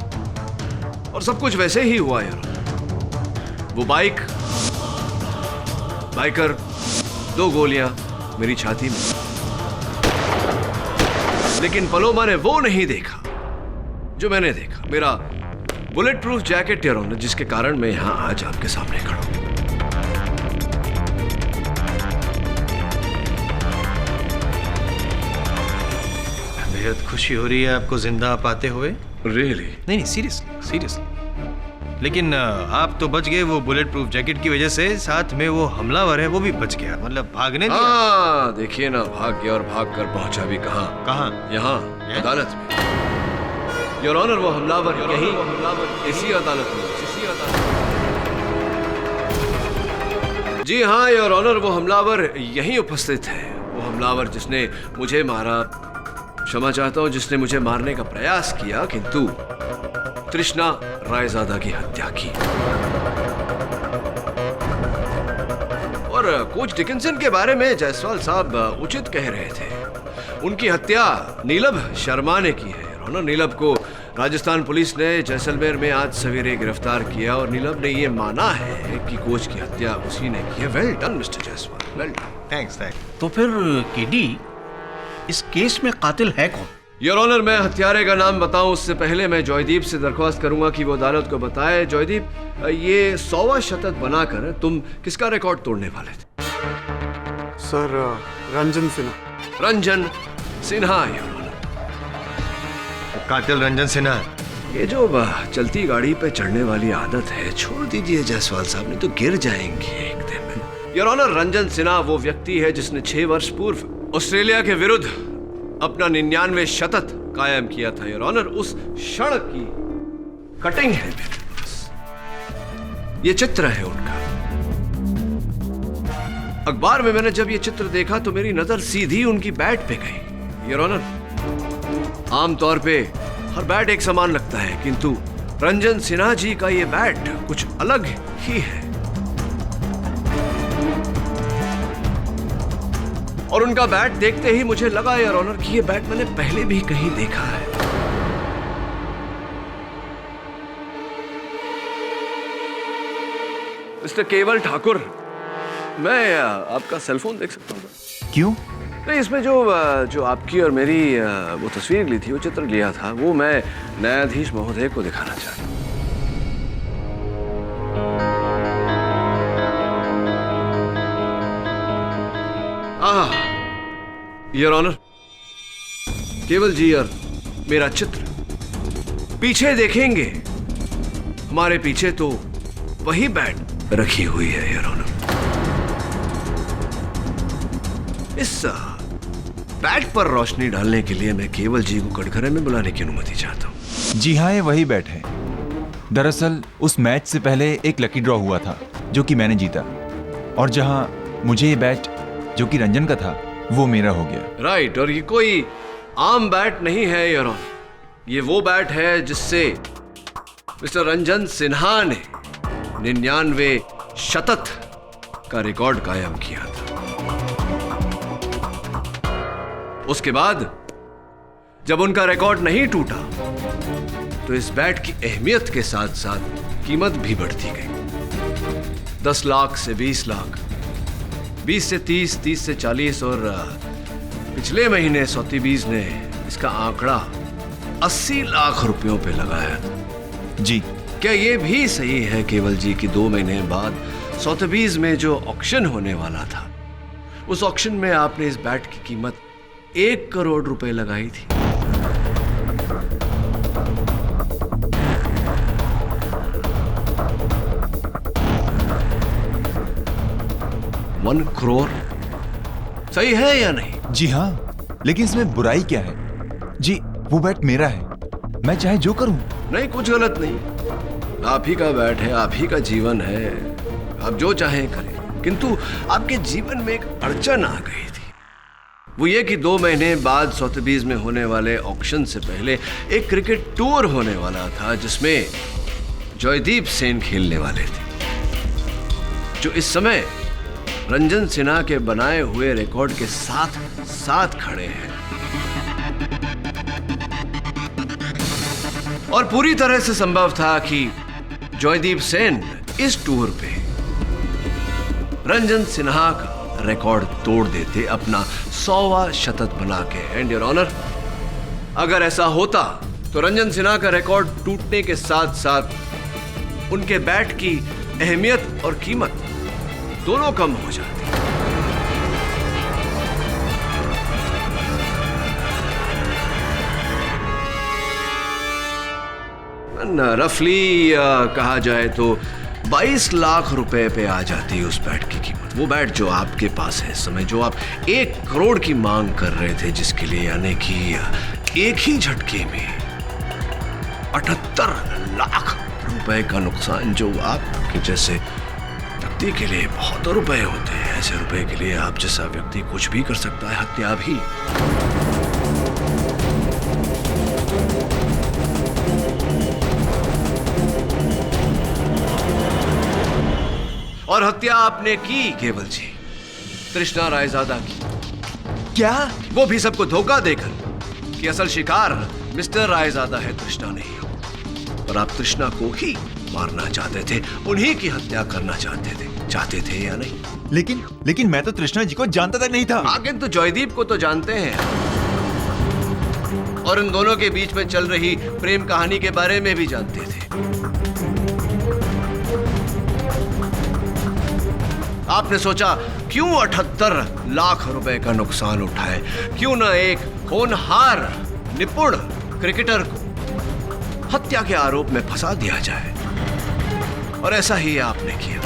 और सब कुछ वैसे ही हुआ यार। वो बाइकर, 2 गोलियां मेरी छाती में, लेकिन पलोमा ने वो नहीं देखा जो मैंने देखा, मेरा बुलेट प्रूफ जैकेट यार ऑनर, जिसके कारण मैं यहां आज आपके सामने खड़ा हूं। बेहद खुशी हो रही है आपको जिंदा पाते हुए। रियली? नहीं, सीरियसली। लेकिन आप तो बच गए वो बुलेट प्रूफ जैकेट की वजह से, साथ में वो हमलावर है वो भी बच गया, मतलब भागने दिया। हाँ, देखिए ना, भाग गया और भाग कर पहुंचा भी कहां? यहाँ अदालत में। योर ऑनर, वो हमलावर यही इसी अदालत में। जी हाँ योर ऑनर, वो हमलावर यहीं उपस्थित है। वो हमलावर जिसने मुझे मारा, क्षमा चाहता हूं, जिसने मुझे मारने का प्रयास किया किंतु तृष्णा रायजादा की हत्या की। और कोच डिकिंसन के बारे में जायसवाल साहब उचित कह रहे थे, उनकी हत्या नीलभ शर्मा ने की है। नीलभ को राजस्थान पुलिस ने जैसलमेर में आज सवेरे गिरफ्तार किया और नीलभ ने ये माना है कि कोच की हत्या उसी ने की है। Well done mister Jaiswal, well done. Thanks. तो फिर केडी, इस केस में कातिल है कौन? योर ऑनर, मैं हत्यारे का नाम बताऊं उससे पहले मैं जॉयदीप से दरख्वास्त करूंगा कि वो अदालत को बताए। जॉयदीप, ये 100वां शतक बनाकर तुम किसका रिकॉर्ड तोड़ने वाले थे? Sir, Ranjan Sinha. Ranjan Sinha your honour. कातिल रंजन सिन्हा। ये जो चलती गाड़ी पे चढ़ने वाली आदत है छोड़ दीजिए जायसवाल साहब, नहीं तो गिर जाएंगे एक दिन। योर ऑनर, रंजन सिन्हा वो व्यक्ति है जिसने 6 वर्ष पूर्व ऑस्ट्रेलिया के विरुद्ध अपना 99 शतक कायम किया था योर ऑनर, उस क्षण की कटिंग है मेरे पास। ये चित्र है उनका। अखबार में मैंने जब ये चित्र देखा तो मेरी नजर सीधी उनकी बैट पे गई। योर ऑनर, आमतौर पे हर बैट एक समान लगता है, किंतु रंजन सिन्हा जी का ये बैट कुछ अलग ही है। और उनका बैट देखते ही मुझे लगा योर ऑनर कि ये बैट मैंने पहले भी कहीं देखा है। मिस्टर केवल ठाकुर, मैं आपका सेलफोन देख सकता हूँ? क्यों? नहीं, इसमें जो आपकी और मेरी वो तस्वीर ली थी, वो चित्र लिया था, वो मैं न्यायाधीश महोदय को दिखाना चाहता हूँ। योर ऑनर, केवल जी और मेरा चित्र पीछे देखेंगे, हमारे पीछे तो वही बैट रखी हुई है योर ऑनर। इस बैट पर रोशनी डालने के लिए मैं केवल जी को कटघरे में बुलाने की अनुमति चाहता हूं। जी हाँ, ये वही बैट है। दरअसल उस मैच से पहले एक लकी ड्रॉ हुआ था जो कि मैंने जीता, और जहां मुझे ये बैट जो कि रंजन का था वो मेरा हो गया। राइट, और ये कोई आम बैट नहीं है योर ऑनर। ये वो बैट है जिससे मिस्टर रंजन सिन्हा ने 99 शतक का रिकॉर्ड कायम किया था। उसके बाद जब उनका रिकॉर्ड नहीं टूटा तो इस बैट की अहमियत के साथ साथ कीमत भी बढ़ती गई। 10 लाख से 20 लाख, 20 से 30, 30 से 40, और पिछले महीने सोथेबीज ने इसका आंकड़ा 80 लाख रुपयों पे लगाया था। जी, क्या ये भी सही है केवल जी कि 2 महीने बाद सोथेबीज में जो ऑक्शन होने वाला था, उस ऑक्शन में आपने इस बैट की कीमत 1 करोड़ रुपए लगाई थी? $1 करोड़ सही है या नहीं? जी हाँ, लेकिन इसमें बुराई क्या है? जी, वो बैट मेरा है, मैं चाहे जो करूं। नहीं, कुछ गलत नहीं। आप ही का बैट है, आप ही का जीवन है, आप जो चाहें करें। किंतु आपके जीवन में एक अड़चन आ गई थी। वो ये कि 2 महीने बाद सोथेबीज में होने वाले ऑक्शन से पहले एक क्रिकेट टूर होने वाला था जिसमें जयदीप सेन खेलने वाले थे, जो इस समय रंजन सिन्हा के बनाए हुए रिकॉर्ड के साथ साथ खड़े हैं। और पूरी तरह से संभव था कि जयदीप सेन इस टूर पे रंजन सिन्हा का रिकॉर्ड तोड़ देते, अपना 100वां शतक बना के। एंड योर ऑनर, अगर ऐसा होता तो रंजन सिन्हा का रिकॉर्ड टूटने के साथ साथ उनके बैट की अहमियत और कीमत दोनों कम हो जाती। रफली कहा जाए तो 22 लाख रुपए पे आ जाती है उस बैट की कीमत। वो बैट जो आपके पास है इस समय, जो आप 1 करोड़ की मांग कर रहे थे, जिसके लिए यानी कि एक ही झटके में 78 लाख रुपए का नुकसान, जो आपके जैसे व्यक्ति के लिए बहुत रुपए होते हैं। ऐसे रुपए के लिए आप जैसा व्यक्ति कुछ भी कर सकता है, हत्या भी। और हत्या आपने की केवल जी, तृष्णा रायजादा की। क्या? वो भी सबको धोखा देकर कि असल शिकार मिस्टर रायजादा है, तृष्णा नहीं। और आप तृष्णा को ही मारना चाहते थे, उन्हीं की हत्या करना चाहते थे या नहीं? लेकिन मैं तो तृष्णा जी को जानता तक नहीं था। आगे तो जयदीप को तो जानते हैं, और इन दोनों के बीच में चल रही प्रेम कहानी के बारे में भी जानते थे। आपने सोचा क्यों 78 लाख रुपए का नुकसान उठाए, क्यों ना एक होनहार निपुण क्रिकेटर को हत्या के आरोप में फंसा दिया जाए। और ऐसा ही आपने किया।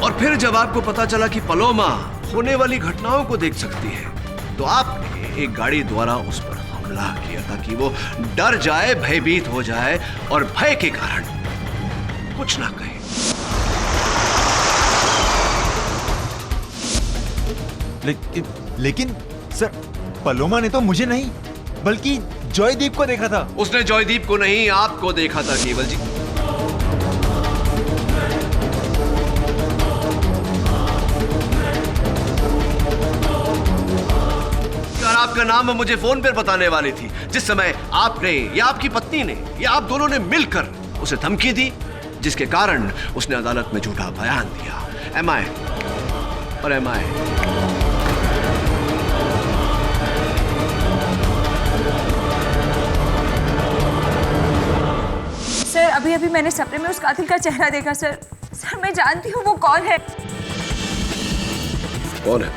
और फिर जब आपको पता चला कि पलोमा होने वाली घटनाओं को देख सकती है, तो आपने एक गाड़ी द्वारा उस पर हमला किया ताकि वो डर जाए, भयभीत हो जाए और भय के कारण कुछ ना कहे। लेकिन सर, पलोमा ने तो मुझे नहीं बल्कि जॉयदीप को देखा था। उसने जॉयदीप को नहीं, आपको देखा था केवल जी। और आपका नाम मुझे फोन पर बताने वाली थी जिस समय आपने या आपकी पत्नी ने या आप दोनों ने मिलकर उसे धमकी दी, जिसके कारण उसने अदालत में झूठा बयान दिया। एम आई और एम आई। सर, अभी अभी मैंने सपने में उस कातिल का चेहरा देखा सर। सर, मैं जानती हूँ वो कौन है। कौन है?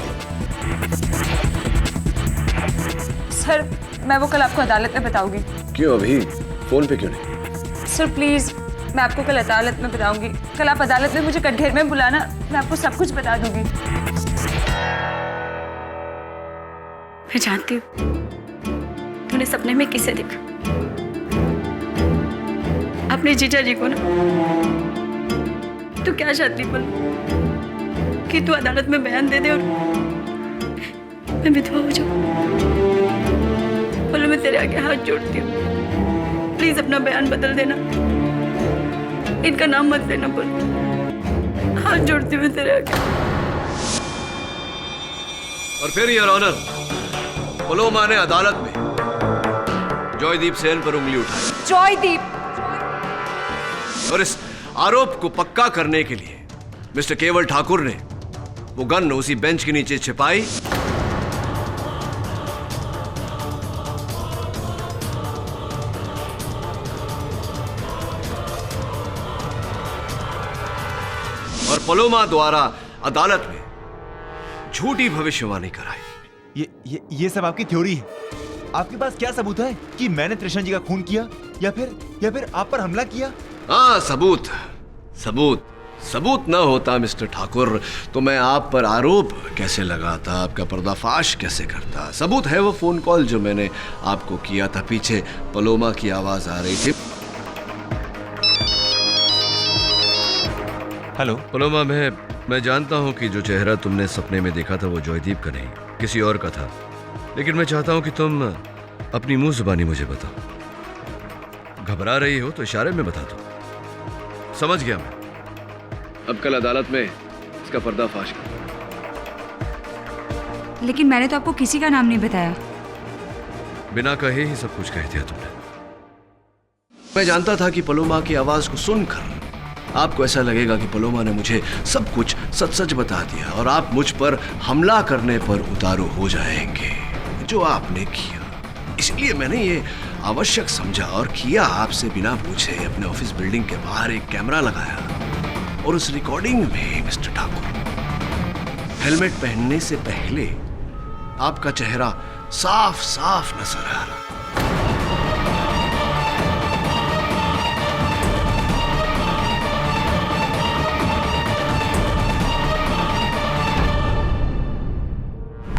सर, मैं वो कल आपको अदालत में बताऊंगी। क्यों अभी फोन पे क्यों नहीं? सर प्लीज, मैं आपको कल अदालत में बताऊंगी। कल आप अदालत में मुझे कटघरे में बुलाना, मैं आपको सब कुछ बता दूंगी। मैं जानती हूँ तूने सपने में किसे देखा। अपने जीजा जी को ना। तू क्या चाहती बोल कि तू अदालत में बयान दे दे और मैं विधवा हो जाऊं? बोलो, मैं तेरे आगे हाथ जोड़ती हूँ, प्लीज अपना बयान बदल देना, इनका नाम मत लेना। बोल, हाथ जोड़ती हूँ तेरे आगे। और फिर योर ऑनर, पलोमा ने अदालत में जॉयदीप सेन पर उंगली उठाई। जॉयदीप! और इस आरोप को पक्का करने के लिए मिस्टर केवल ठाकुर ने वो गन उसी बेंच के नीचे छिपाई और पलोमा द्वारा अदालत में झूठी भविष्यवाणी कराई। ये सब आपकी थ्योरी है। आपके पास क्या सबूत है कि मैंने कृष्ण जी का खून किया या फिर आप पर हमला किया? हाँ, सबूत न होता मिस्टर ठाकुर तो मैं आप पर आरोप कैसे लगाता, आपका पर्दाफाश कैसे करता। सबूत है वो फोन कॉल जो मैंने आपको किया था। पीछे पलोमा की आवाज आ रही थी। हेलो पलोमा, मैं जानता हूं कि जो चेहरा तुमने सपने में देखा था वो जॉयदीप का नहीं, किसी और का था। लेकिन मैं चाहता हूं कि तुम अपनी मुंह जुबानी मुझे बताओ। घबरा रही हो तो इशारे में बता दो। समझ गया मैं। अब कल अदालत में इसका पर्दाफाश कर। लेकिन मैंने तो आपको किसी का नाम नहीं बताया। बिना कहे ही सब कुछ कह दिया तुमने। मैं जानता था कि पलोमा की आवाज को सुनकर आपको ऐसा लगेगा कि पलोमा ने मुझे सब कुछ सच सच बता दिया और आप मुझ पर हमला करने पर उतारू हो जाएंगे, जो आपने किया। इसलिए मैंने ये आवश्यक समझा और किया आपसे बिना पूछे अपने ऑफिस बिल्डिंग के बाहर एक कैमरा लगाया और उस रिकॉर्डिंग में मिस्टर ठाकुर हेलमेट पहनने से पहले आपका चेहरा साफ साफ नजर आ रहा।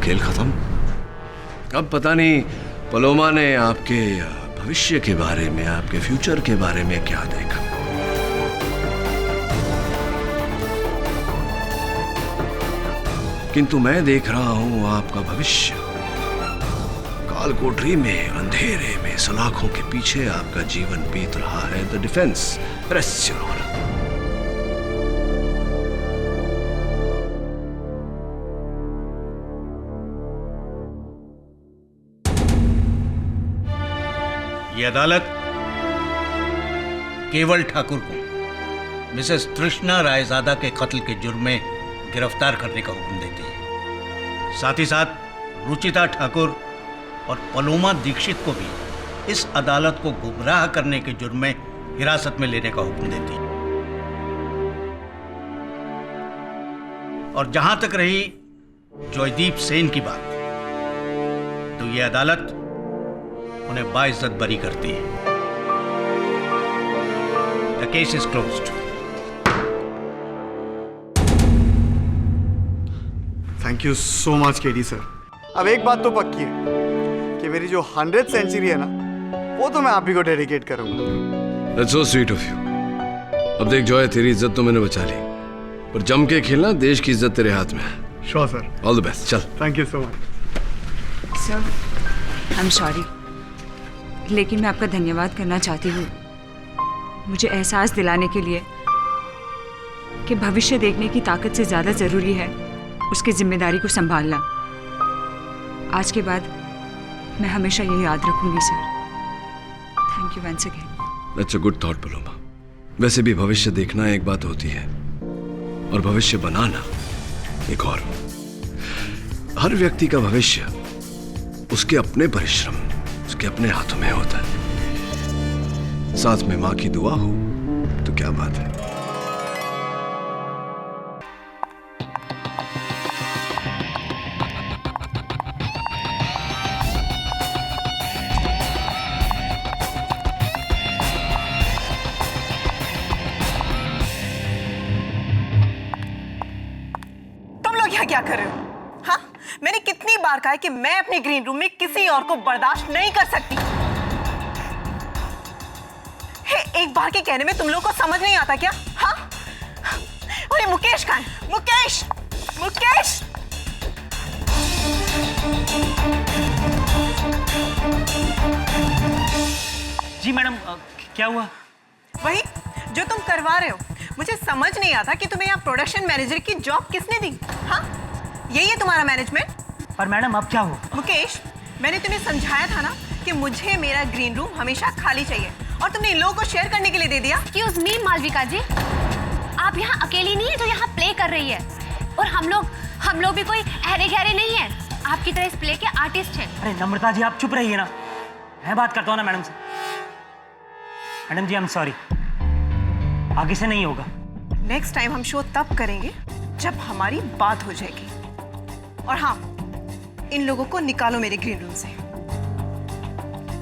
खेल खत्म। अब पता नहीं पलोमा ने आपके भविष्य के बारे में, आपके फ्यूचर के बारे में क्या देखा। किंतु मैं देख रहा हूं आपका भविष्य। कालकोठरी में अंधेरे में सलाखों के पीछे आपका जीवन बीत रहा है। The defence rests your honour. ये अदालत केवल ठाकुर को मिसेस तृष्णा रायजादा के कत्ल के जुर्म में गिरफ्तार करने का हुक्म देती है। साथ ही साथ रुचिता ठाकुर और पलोमा दीक्षित को भी इस अदालत को गुमराह करने के जुर्म में हिरासत में लेने का हुक्म देती है। और जहां तक रही जॉयदीप सेन की बात, तो यह अदालत उन्हें बाइज्जत बरी करती है। The case is closed. Thank you so much KD sir. अब एक बात तो पक्की है कि मेरी जो 100th सेंचुरी है ना, वो तो मैं आप ही को डेडिकेट करूंगा। That's so sweet of you. अब देख जॉय, तेरी इज्जत तो मैंने बचा ली, पर जम के खेलना, देश की इज्जत तेरे हाथ में है। Sure sir. All the best. चल। Thank you so much sir. I am sorry, लेकिन मैं आपका धन्यवाद करना चाहती हूँ मुझे एहसास दिलाने के लिए कि भविष्य देखने की ताकत से ज़्यादा ज़रूरी है उसकी जिम्मेदारी को संभालना। आज के बाद मैं हमेशा ये याद रखूंगी sir. Thank you once again. That's a good thought Paloma. वैसे भी भविष्य देखना एक बात होती है और भविष्य बनाना एक और। हर व्यक्ति का भविष्य उसके अपने परिश्रम, उसके अपने हाथों में होता है। साथ में मां की दुआ हो तो क्या बात है। तुम लोग यहाँ क्या कर रहे हो? हाँ, मैंने कितनी बार कहा है कि मैं अपने ग्रीन रूम में किसी और को बर्दाश्त नहीं कर सकती। एक बार के कहने में तुम लोग को समझ नहीं आता क्या? हाँ? अरे मुकेश कहाँ है? मुकेश! मुकेश! जी मैडम, क्या हुआ? वही जो तुम करवा रहे हो, मुझे समझ नहीं आता कि तुम्हें यहाँ प्रोडक्शन मैनेजर की जॉब किसने दी? हाँ? यही है तुम्हारा मैनेजमेंट? पर मैडम अब क्या हुआ? मुकेश, मैंने तुम्हें समझाया था ना कि मुझे मेरा ग्रीन रूम हमेशा खाली चाहिए, और तुमने इन लोगों को शेयर करने के लिए दे दिया। एक्सक्यूज मी मालविका जी, आप यहाँ अकेली नहीं है जो यहाँ प्ले कर रही है, और हम लोग भी कोई अहरे गहरे नहीं है, आपकी तरह इस प्ले के आर्टिस्ट हैं। अरे नम्रता जी, आप चुप रहिए ना, मैं बात करता हूँ ना मैडम से। Madam ji, I am sorry, आगे से नहीं होगा। नेक्स्ट टाइम हम शो तब करेंगे जब हमारी बात हो जाएगी। और हाँ, इन लोगों को निकालो मेरे ग्रीन रूम से।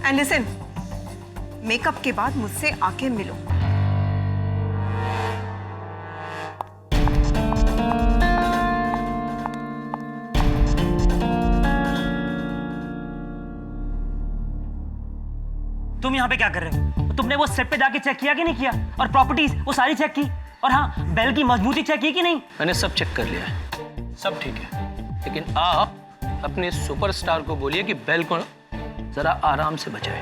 एंड लिसन, मेकअप के बाद मुझसे आके मिलो। तुम यहाँ पे क्या कर रहे हो? तुमने वो सेट पे जाके चेक किया कि नहीं किया? और प्रॉपर्टीज वो सारी चेक की? और हाँ, बेल की मजबूती चेक की कि नहीं? मैंने सब चेक कर लिया है, सब ठीक है। लेकिन आप अपने सुपरस्टार को बोलिए कि बेल को जरा आराम से बचाए,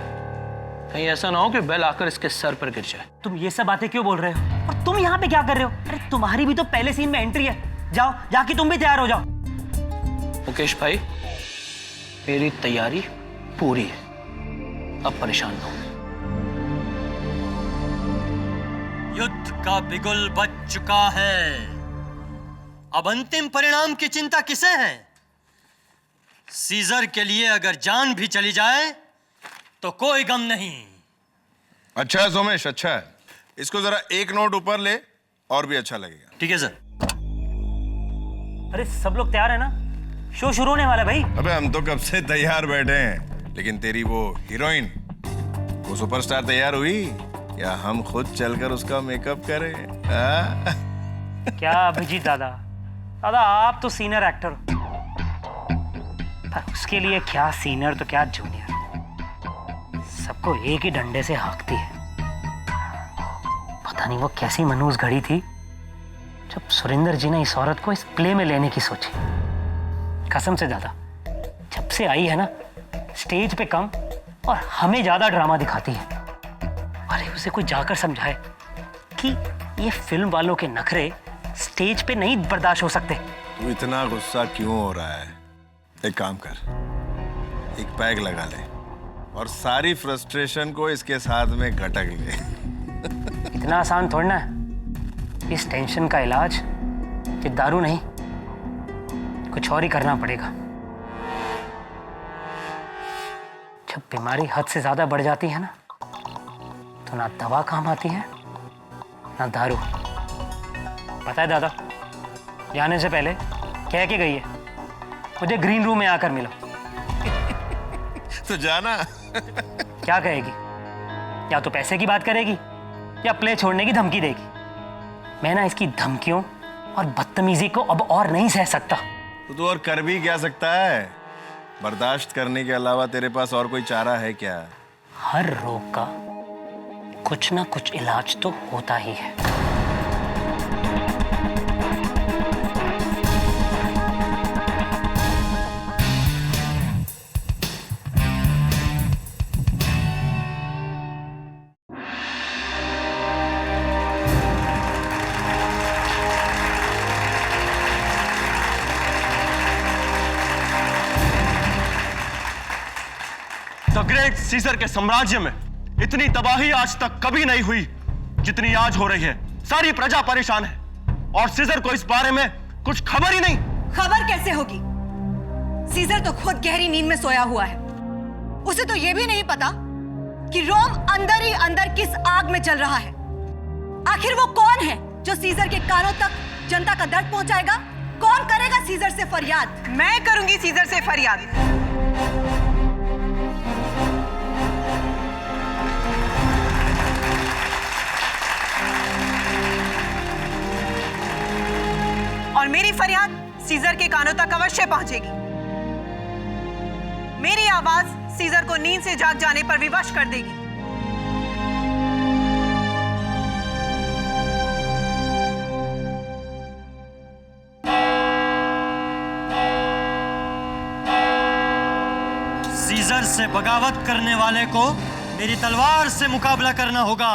कहीं ऐसा ना हो कि बेल आकर इसके सर पर गिर जाए। तुम ये सब बातें क्यों बोल रहे हो? और तुम यहाँ पे क्या कर रहे हो? अरे तुम्हारी भी तो पहले सीन में एंट्री है। जाओ, जाके तुम भी तैयार हो जाओ। मुकेश भाई, मेरी तैयारी पूरी है, अब परेशान ना हो। युद्ध का बिगुल बज चुका है, अब अंतिम परिणाम की चिंता किसे है? सीजर के लिए अगर जान भी चली जाए तो कोई गम नहीं। अच्छा है सोमेश, अच्छा है। इसको जरा एक नोट ऊपर ले और भी अच्छा लगेगा। ठीक है सर। अरे सब लोग तैयार है ना? शो शुरू होने वाला है भाई। अबे हम तो कब से तैयार बैठे हैं, लेकिन तेरी वो हीरोइन, वो सुपरस्टार तैयार हुई या हम खुद चलकर उसका मेकअप करें? क्या अभिजीत दादा, आप तो सीनियर एक्टर हो, पर उसके लिए क्या सीनियर तो क्या जूनियर, सबको एक ही डंडे से हाँकती है। पता नहीं वो कैसी मनहूस घड़ी थी जब सुरेंद्र जी ने इस औरत को इस प्ले में लेने की सोची। कसम से दादा, जब से आई है ना, स्टेज पे कम और हमें ज्यादा ड्रामा दिखाती है। अरे उसे कोई जाकर समझाए कि ये फिल्म वालों के नखरे स्टेज पे नहीं बर्दाश्त हो सकते। तू इतना गुस्सा क्यों हो रहा है? एक काम कर, एक पैग लगा ले और सारी फ्रस्ट्रेशन को इसके साथ में घटक ले। इतना आसान थोड़ा ना है। इस टेंशन का इलाज ये दारू नहीं, कुछ और ही करना पड़ेगा। जब बीमारी हद से ज्यादा बढ़ जाती है ना, तो ना दवा काम आती है ना दारू। पता है दादा, जाने से पहले कह के गई है, मुझे ग्रीन रूम में आकर मिलो। तो जाना। क्या कहेगी? या तो पैसे की बात करेगी या प्ले छोड़ने की धमकी देगी। मैं ना इसकी धमकियों और बदतमीजी को अब और नहीं सह सकता। तो और कर भी क्या सकता है? बर्दाश्त करने के अलावा तेरे पास और कोई चारा है क्या? हर रोग का कुछ ना कुछ इलाज तो होता ही है। द ग्रेट सीजर के साम्राज्य में इतनी तबाही आज तक कभी नहीं हुई जितनी आज हो रही है। सारी प्रजा परेशान है और सीजर को इस बारे में कुछ खबर ही नहीं। खबर कैसे होगी? सीजर तो खुद गहरी नींद में सोया हुआ है। उसे तो यह भी नहीं पता कि रोम अंदर ही अंदर किस आग में जल रहा है। आखिर वो कौन है जो सीजर के कानों तक जनता का दर्द पहुंचाएगा? कौन करेगा सीजर से फरियाद? मैं करूंगी सीजर से फरियाद। और मेरी फरियाद सीजर के कानों तक अवश्य पहुंचेगी। मेरी आवाज सीजर को नींद से जाग जाने पर विवश कर देगी। सीजर से बगावत करने वाले को मेरी तलवार से मुकाबला करना होगा।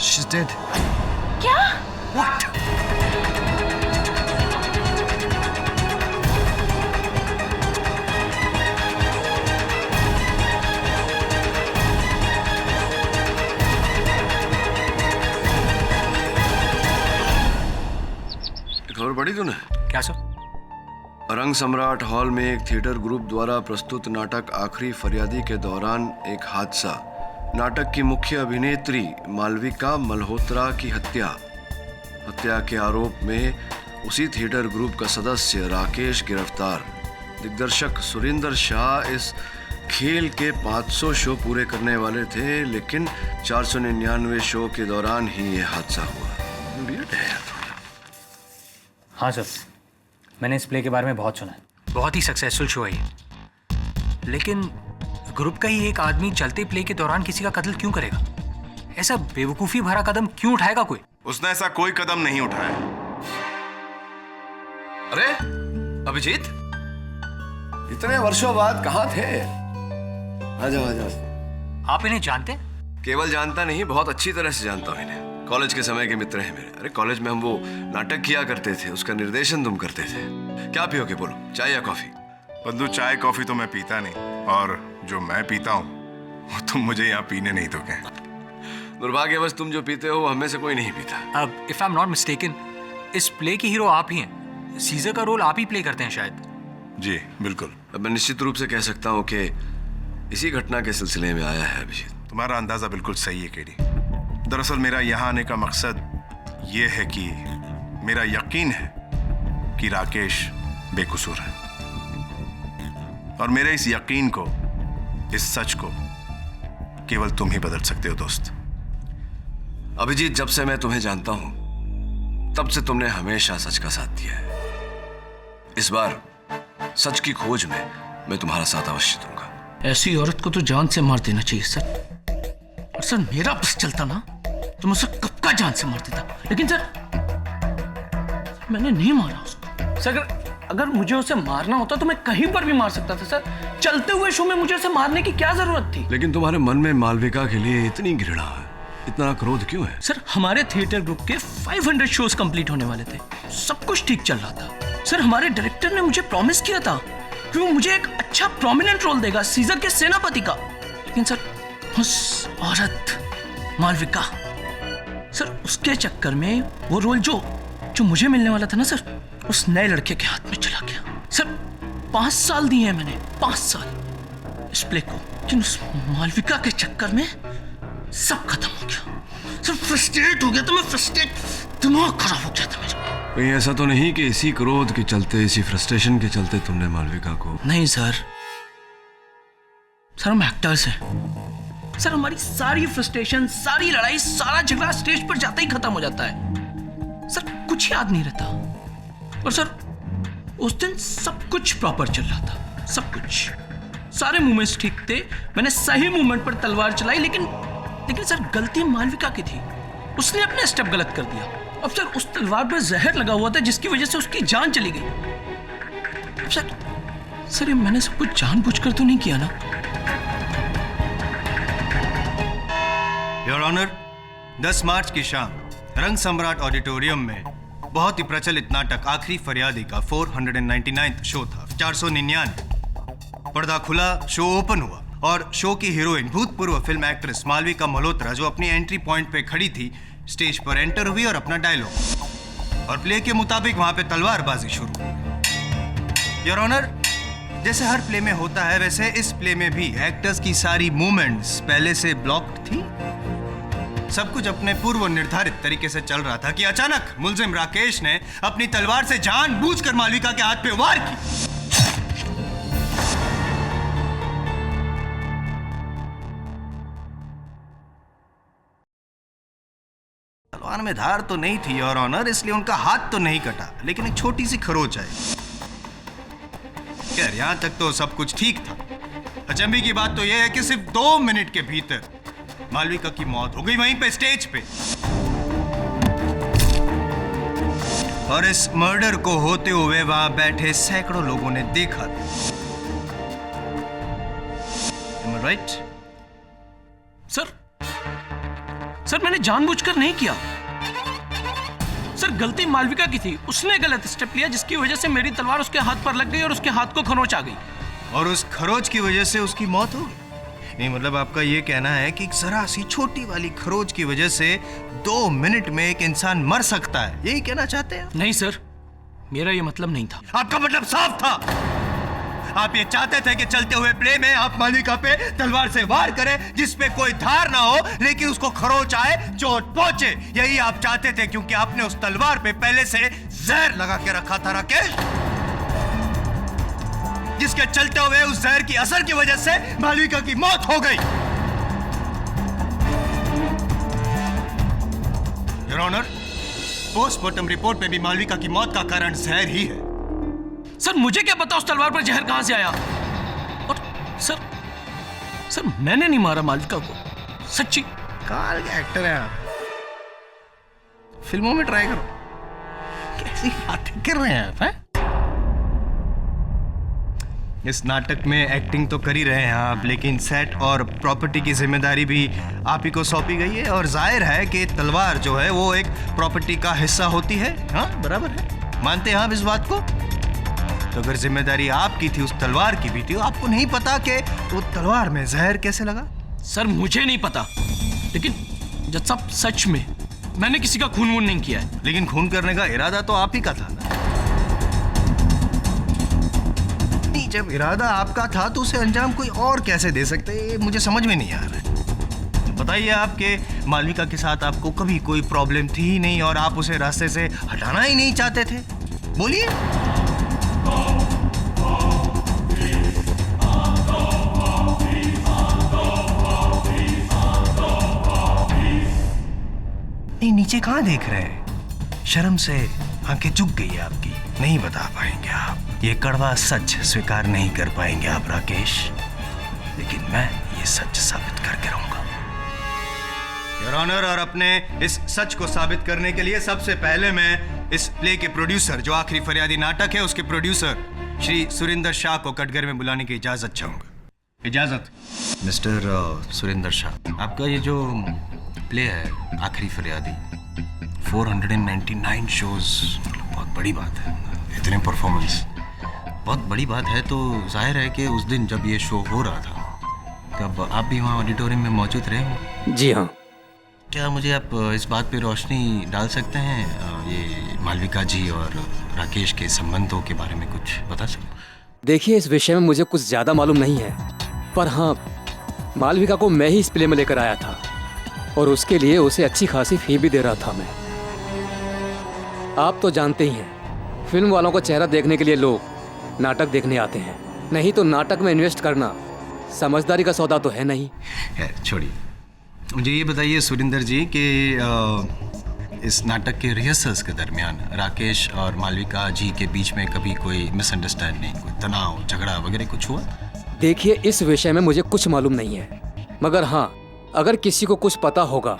She's dead. क्या? What? खबर पढ़ी तूने? क्या सर? रंग सम्राट हॉल में एक थिएटर ग्रुप द्वारा प्रस्तुत नाटक आखिरी फरियादी के दौरान एक हादसा। नाटक की मुख्य अभिनेत्री मालविका मल्होत्रा की हत्या के आरोप में उसी थिएटर ग्रुप का सदस्य राकेश गिरफ्तार। दिग्दर्शक सुरिंदर शाह इस खेल के 500 शो पूरे करने वाले थे, लेकिन 499 शो के दौरान ही यह हादसा हुआ। वियर्ड है यार थोड़ा। हाँ सर, मैंने इस प्ले के बारे में बहुत सुना है। बहुत ही सक्सेसफुल शो है ये। लेकिन ग्रुप का ही एक आदमी चलते प्ले के दौरान किसी का कत्ल क्यों करेगा? ऐसा बेवकूफी भरा कदम क्यों उठाएगा कोई? उसने ऐसा कोई कदम नहीं उठाया। अरे अभिजीत, इतने वर्षों बाद कहाँ थे? आजा आजा। आप इन्हें जानते हैं? केवल जानता नहीं, बहुत अच्छी तरह से जानता हूँ इन्हें। कॉलेज के समय के मित्र हैं मेरे। अरे कॉलेज में हम वो नाटक किया करते थे, उसका निर्देशन तुम करते थे। क्या पियोगे बोलो, चाय या कॉफी? बंधु, चाय कॉफी तो मैं पीता नहीं, और जो मैं पीता हूँ वो तुम मुझे यहाँ पीने नहीं दोगे। दुर्भाग्यवश तुम जो पीते हो वो हमें से कोई नहीं पीता। अब if I am not mistaken, इस प्ले के हीरो आप ही हैं। सीजर का रोल आप ही प्ले करते हैं शायद। जी बिल्कुल। अब मैं निश्चित रूप से कह सकता हूँ कि इसी घटना के सिलसिले में आया है अभिजीत। तुम्हारा अंदाजा बिल्कुल सही है केडी। दरअसल मेरा यहाँ आने का मकसद ये है कि मेरा यकीन है कि राकेश बेकसूर है, और मेरे इस यकीन को, इस सच को केवल तुम ही बदल सकते हो दोस्त। अभिजीत, जब से मैं तुम्हें जानता हूं तब से तुमने हमेशा सच का साथ दिया है। इस बार सच की खोज में मैं तुम्हारा साथ अवश्य दूंगा। ऐसी औरत को तो जान से मार देना चाहिए सर। और सर मेरा बस चलता ना तो मैं उसे कब का जान से मार देता, लेकिन सर मैंने नहीं मारा उसको। सर अगर मुझे उसे मारना होता तो मैं कहीं पर भी मार सकता था सर। चलते हुए शो में मुझे उसे मारने की क्या जरूरत थी? लेकिन तुम्हारे मन में मालविका के लिए इतनी घृणा है, इतना क्रोध क्यों है? सर हमारे थिएटर ग्रुप के 500 शोज कंप्लीट होने वाले थे, सब कुछ ठीक चल रहा था। सर हमारे डायरेक्टर ने मुझे प्रॉमिस किया था कि वो मुझे एक अच्छा प्रोमिनेंट रोल देगा सीजर के सेनापति का, लेकिन सर उस औरत मालविका, सर उसके चक्कर में वो रोल जो मुझे मिलने वाला था ना सर, उस नए लड़के के हाथ में चला गया। सर 5 साल दिए हैं मैंने, 5 साल इस प्ले को, लेकिन उस मालविका के चक्कर में सब खत्म हो गया। सर फ्रस्ट्रेट हो गया था मैं, दिमाग खराब हो गया था मेरा। कहीं ऐसा तो नहीं कि इसी क्रोध के चलते, इसी फ्रस्ट्रेशन के चलते तुमने मालविका को? नहीं सर, हम एक्टर्स हैं सर, हमारी सारी फ्रस्ट्रेशन, सारी लड़ाई, सारा झगड़ा स्टेज पर जाते ही खत्म हो जाता है सर, कुछ याद नहीं रहता। और सर उस दिन सब कुछ प्रॉपर चल रहा था, सब कुछ, सारे मूवमेंट्स ठीक थे, मैंने सही मूवमेंट पर तलवार चलाई, लेकिन सर गलती मालविका की थी, उसने अपने स्टेप गलत कर दिया। अब सर उस तलवार पर जहर लगा हुआ था जिसकी वजह से उसकी जान चली गई। अब सर ये मैंने सब कुछ जानबूझकर तो नहीं किया ना? योर ऑनर, 10 मार्च की शाम रंग सम्राट ऑडिटोरियम में बहुत ही प्रचलित नाटक आखिरी फरियादी का 499th शो था, 499। पर्दा खुला, शो ओपन हुआ और शो की हीरोइन भूतपूर्व फिल्म एक्ट्रेस मालविका मल्होत्रा, जो अपनी एंट्री पॉइंट पे खड़ी थी, स्टेज पर एंटर हुई और अपना डायलॉग और प्ले के मुताबिक वहां पे तलवारबाजी शुरू। योर ऑनर, जैसे हर प्ले में होता है वैसे इस प्ले में भी एक्टर्स की सारी मूवमेंट्स पहले से ब्लॉक्ड थी। सब कुछ अपने पूर्व निर्धारित तरीके से चल रहा था कि अचानक मुलजिम राकेश ने अपनी तलवार से जानबूझकर मालविका के हाथ पे वार की। तलवार में धार तो नहीं थी योर ऑनर, इसलिए उनका हाथ तो नहीं कटा, लेकिन एक छोटी सी खरोच आई। खैर यहां तक तो सब कुछ ठीक था। अचंभे की बात तो यह है कि सिर्फ 2 मिनट के भीतर मालविका की मौत हो गई वहीं पे स्टेज पे, और इस मर्डर को होते हुए वहां बैठे सैकड़ों लोगों ने देखा। राइट? सर मैंने जानबूझकर नहीं किया सर, गलती मालविका की थी, उसने गलत स्टेप लिया जिसकी वजह से मेरी तलवार उसके हाथ पर लग गई और उसके हाथ को खरोच आ गई, और उस खरोच की वजह से उसकी मौत हो गई। नहीं मतलब आपका ये कहना है कि जरा सी छोटी वाली खरोच की वजह से 2 मिनट में एक इंसान मर सकता है, यही कहना चाहते हैं? नहीं सर, मेरा ये मतलब नहीं था। आपका मतलब साफ था, आप ये चाहते थे कि चलते हुए प्ले में आप मालविका पे तलवार से वार करें जिसपे कोई धार ना हो, लेकिन उसको खरोच आए, चोट पहुंचे, यही आप चाहते थे, क्योंकि आपने उस तलवार पे पहले से जहर लगा के रखा था राकेश, जिसके चलते हुए उस जहर की असर की वजह से मालविका की मौत हो गई। योर ऑनर, पोस्टमार्टम रिपोर्ट में भी मालविका की मौत का कारण जहर ही है। सर मुझे क्या पता उस तलवार पर जहर कहां से आया, और सर मैंने नहीं मारा मालविका को, सच्ची। काल के एक्टर हैं आप, फिल्मों में ट्राई करो। कैसी बातें कर रहे हैं आप, हैं? इस नाटक में एक्टिंग तो कर ही रहे हैं आप, लेकिन सेट और प्रॉपर्टी की जिम्मेदारी भी आप ही को सौंपी गई है, और जाहिर है कि तलवार जो है वो एक प्रॉपर्टी का हिस्सा होती है। हाँ बराबर है, मानते हैं आप इस बात को? तो अगर जिम्मेदारी आपकी थी, उस तलवार की भी थी, तो आपको नहीं पता कि वो तलवार में जहर कैसे लगा? सर मुझे नहीं पता, लेकिन जब सब सच में मैंने किसी का खून वून नहीं किया है। लेकिन खून करने का इरादा तो आप ही का था ना? जब इरादा आपका था तो उसे अंजाम कोई और कैसे दे सकते, मुझे समझ में नहीं आ रहा है। बताइए, आपके मालविका के साथ आपको कभी कोई प्रॉब्लम थी ही नहीं और आप उसे रास्ते से हटाना ही नहीं चाहते थे, बोलिए। नहीं, नीचे कहां देख रहे हैं? शर्म से आंखें झुक गई है आपकी, नहीं बता पाएंगे आप, ये कड़वा सच स्वीकार नहीं कर पाएंगे आप राकेश, लेकिन मैं ये सच साबित करके रहूंगा। योर ऑनर, और अपने इस सच को साबित करने के लिए सबसे पहले मैं इस प्ले के प्रोड्यूसर, जो आखिरी फरियादी नाटक है, उसके प्रोड्यूसर श्री सुरिंदर शाह को कटघरे में बुलाने की इजाजत चाहूंगा। इजाजत। मिस्टर सुरिंदर शाह, आपका ये जो प्ले है आखिरी फरियादी, 499 शोज, बहुत बड़ी बात है। इतने परफॉर्मेंस बहुत बड़ी बात है। तो जाहिर है कि उस दिन जब ये शो हो रहा था तब आप भी वहाँ ऑडिटोरियम में मौजूद रहे हो? जी हाँ। क्या मुझे आप इस बात पे रोशनी डाल सकते हैं, ये मालविका जी और राकेश के संबंधों के बारे में कुछ बता सकते? देखिए, इस विषय में मुझे कुछ ज़्यादा मालूम नहीं है, पर हाँ, मालविका को मैं ही इस प्ले में लेकर आया था और उसके लिए उसे अच्छी खासी फी भी दे रहा था मैं। आप तो जानते ही हैं, फिल्म वालों का चेहरा देखने के लिए लोग नाटक देखने आते हैं, नहीं तो नाटक में इन्वेस्ट करना समझदारी का सौदा तो है नहीं। छोड़िए, मुझे ये बताइए सुरिंदर जी कि इस नाटक के रिहर्सल्स के दरमियान राकेश और मालविका जी के बीच में कभी कोई मिसअंडरस्टैंडिंग, कोई तनाव, झगड़ा वगैरह कुछ हुआ? देखिए, इस विषय में मुझे कुछ मालूम नहीं है, मगर हाँ, अगर किसी को कुछ पता होगा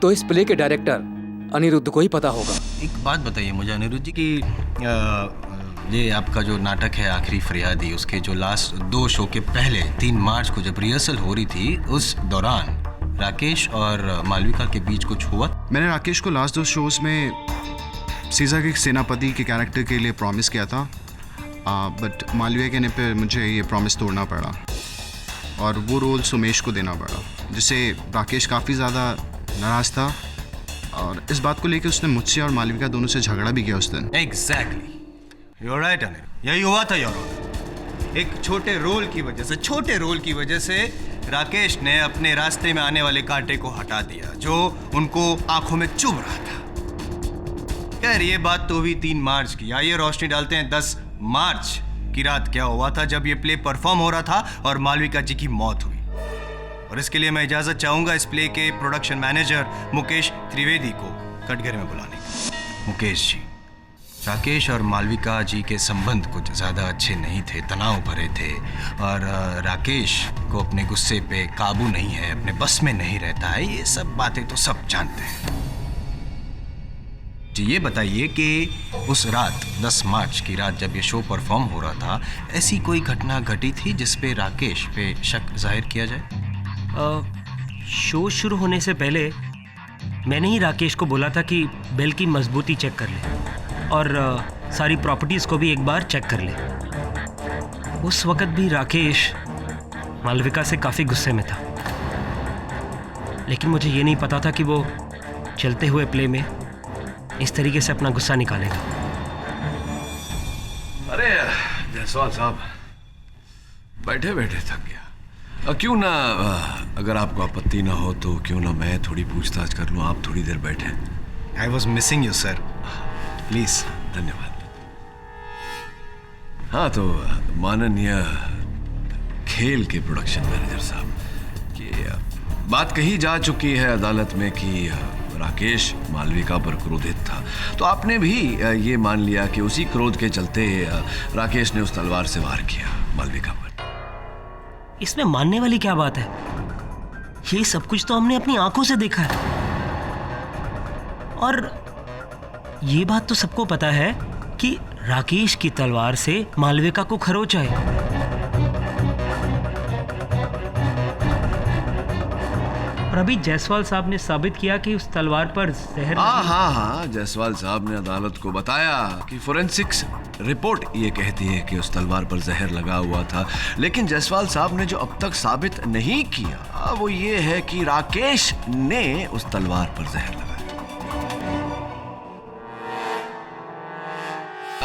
तो इस प्ले के डायरेक्टर अनिरुद्ध को ही पता होगा। एक बात बताइए मुझे अनिरुद्ध जी कि ये आपका जो नाटक है आखिरी फरियादी, उसके जो लास्ट 2 शो के पहले 3 मार्च को जब रिहर्सल हो रही थी, उस दौरान राकेश और मालविका के बीच कुछ हुआ? मैंने राकेश को लास्ट 2 शोज में सीज़र के सेनापति के कैरेक्टर के लिए प्रॉमिस किया था, बट मालविका कहने पे मुझे ये प्रॉमिस तोड़ना पड़ा और वो रोल सुमेश को देना पड़ा, जिससे राकेश काफ़ी ज़्यादा नाराज़ था और इस बात को लेकर उसने मुझसे और मालविका दोनों से झगड़ा भी किया उस दिन। एग्जैक्टली, यू राइट अनिरुद्ध, यही हुआ था योर ऑनर। एक छोटे रोल की वजह से राकेश ने अपने रास्ते में आने वाले कांटे को हटा दिया जो उनको आंखों में चुभ रहा था। खैर, ये बात तो हुई 3 मार्च की। आइए रोशनी डालते हैं 10 मार्च की रात क्या हुआ था जब ये प्ले परफॉर्म हो रहा था और मालविका जी की मौत हुई। और इसके लिए मैं इजाजत चाहूंगा इस प्ले के प्रोडक्शन मैनेजर मुकेश त्रिवेदी को कटघरे में बुलाने की। मुकेश जी, राकेश और मालविका जी के संबंध कुछ ज़्यादा अच्छे नहीं थे, तनाव भरे थे और राकेश को अपने गुस्से पे काबू नहीं है, अपने बस में नहीं रहता है। ये सब बातें तो सब जानते हैं जी। ये बताइए कि उस रात 10 मार्च की रात जब ये शो परफॉर्म हो रहा था, ऐसी कोई घटना घटी थी जिस पे राकेश पे शक जाहिर किया जाए? शो शुरू होने से पहले मैंने ही राकेश को बोला था कि बेल की मजबूती चेक कर ले और सारी प्रॉपर्टीज़ को भी एक बार चेक कर ले। उस वक्त भी राकेश मालविका से काफ़ी गुस्से में था, लेकिन मुझे ये नहीं पता था कि वो चलते हुए प्ले में इस तरीके से अपना गुस्सा निकालेगा। अरे जायसवाल साहब, बैठे बैठे थक गया। क्यों ना, अगर आपको आपत्ति ना हो तो क्यों ना मैं थोड़ी पूछताछ कर लूँ, आप थोड़ी देर बैठे। I was missing you sir, please. धन्यवाद। हाँ, तो माननीय खेल के प्रोडक्शन मैनेजर साहब, कि बात कही जा चुकी है अदालत में कि राकेश मालविका पर क्रोधित था, तो आपने भी ये मान लिया कि उसी क्रोध के चलते राकेश ने उस तलवार से वार किया मालविका पर। इसमें मानने वाली क्या बात है? ये सब कुछ तो हमने अपनी आंखों से देखा है और ये बात तो सबको पता है कि राकेश की तलवार से मालविका को खरोच आए। और अभी जायसवाल साहब ने साबित किया कि उस तलवार पर जहर। हाँ, जायसवाल साहब ने अदालत को बताया कि फोरेंसिक्स रिपोर्ट ये कहती है कि उस तलवार पर जहर लगा हुआ था, लेकिन जायसवाल साहब ने जो अब तक साबित नहीं किया वो ये है कि राकेश ने उस तलवार पर जहर लगाया।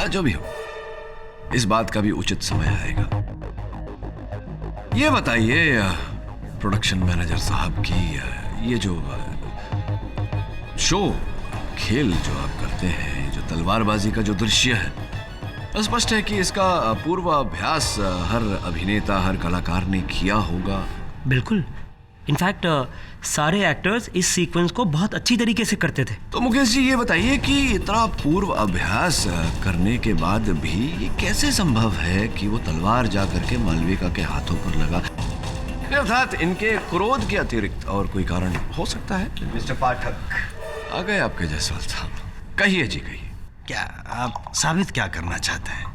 जो भी हो, इस बात का भी उचित समय आएगा। ये बताइए प्रोडक्शन मैनेजर साहब की ये जो शो खेल जो आप करते हैं, जो तलवारबाजी का जो दृश्य है, स्पष्ट है कि इसका पूर्वाभ्यास हर अभिनेता, हर कलाकार ने किया होगा। बिल्कुल, इनफैक्ट सारे एक्टर्स इस सीक्वेंस को बहुत अच्छी तरीके से करते थे। तो मुकेश जी ये बताइए कि इतना पूर्व अभ्यास करने के बाद भी ये कैसे संभव है कि वो तलवार जा करके मालविका के हाथों पर लगा? अर्थात इनके क्रोध के अतिरिक्त और कोई कारण हो सकता है? मिस्टर पाठक, आ गए आपके जायसवाल साहब। कहिए जी, कहिए। क्या आप साबित क्या करना चाहते हैं?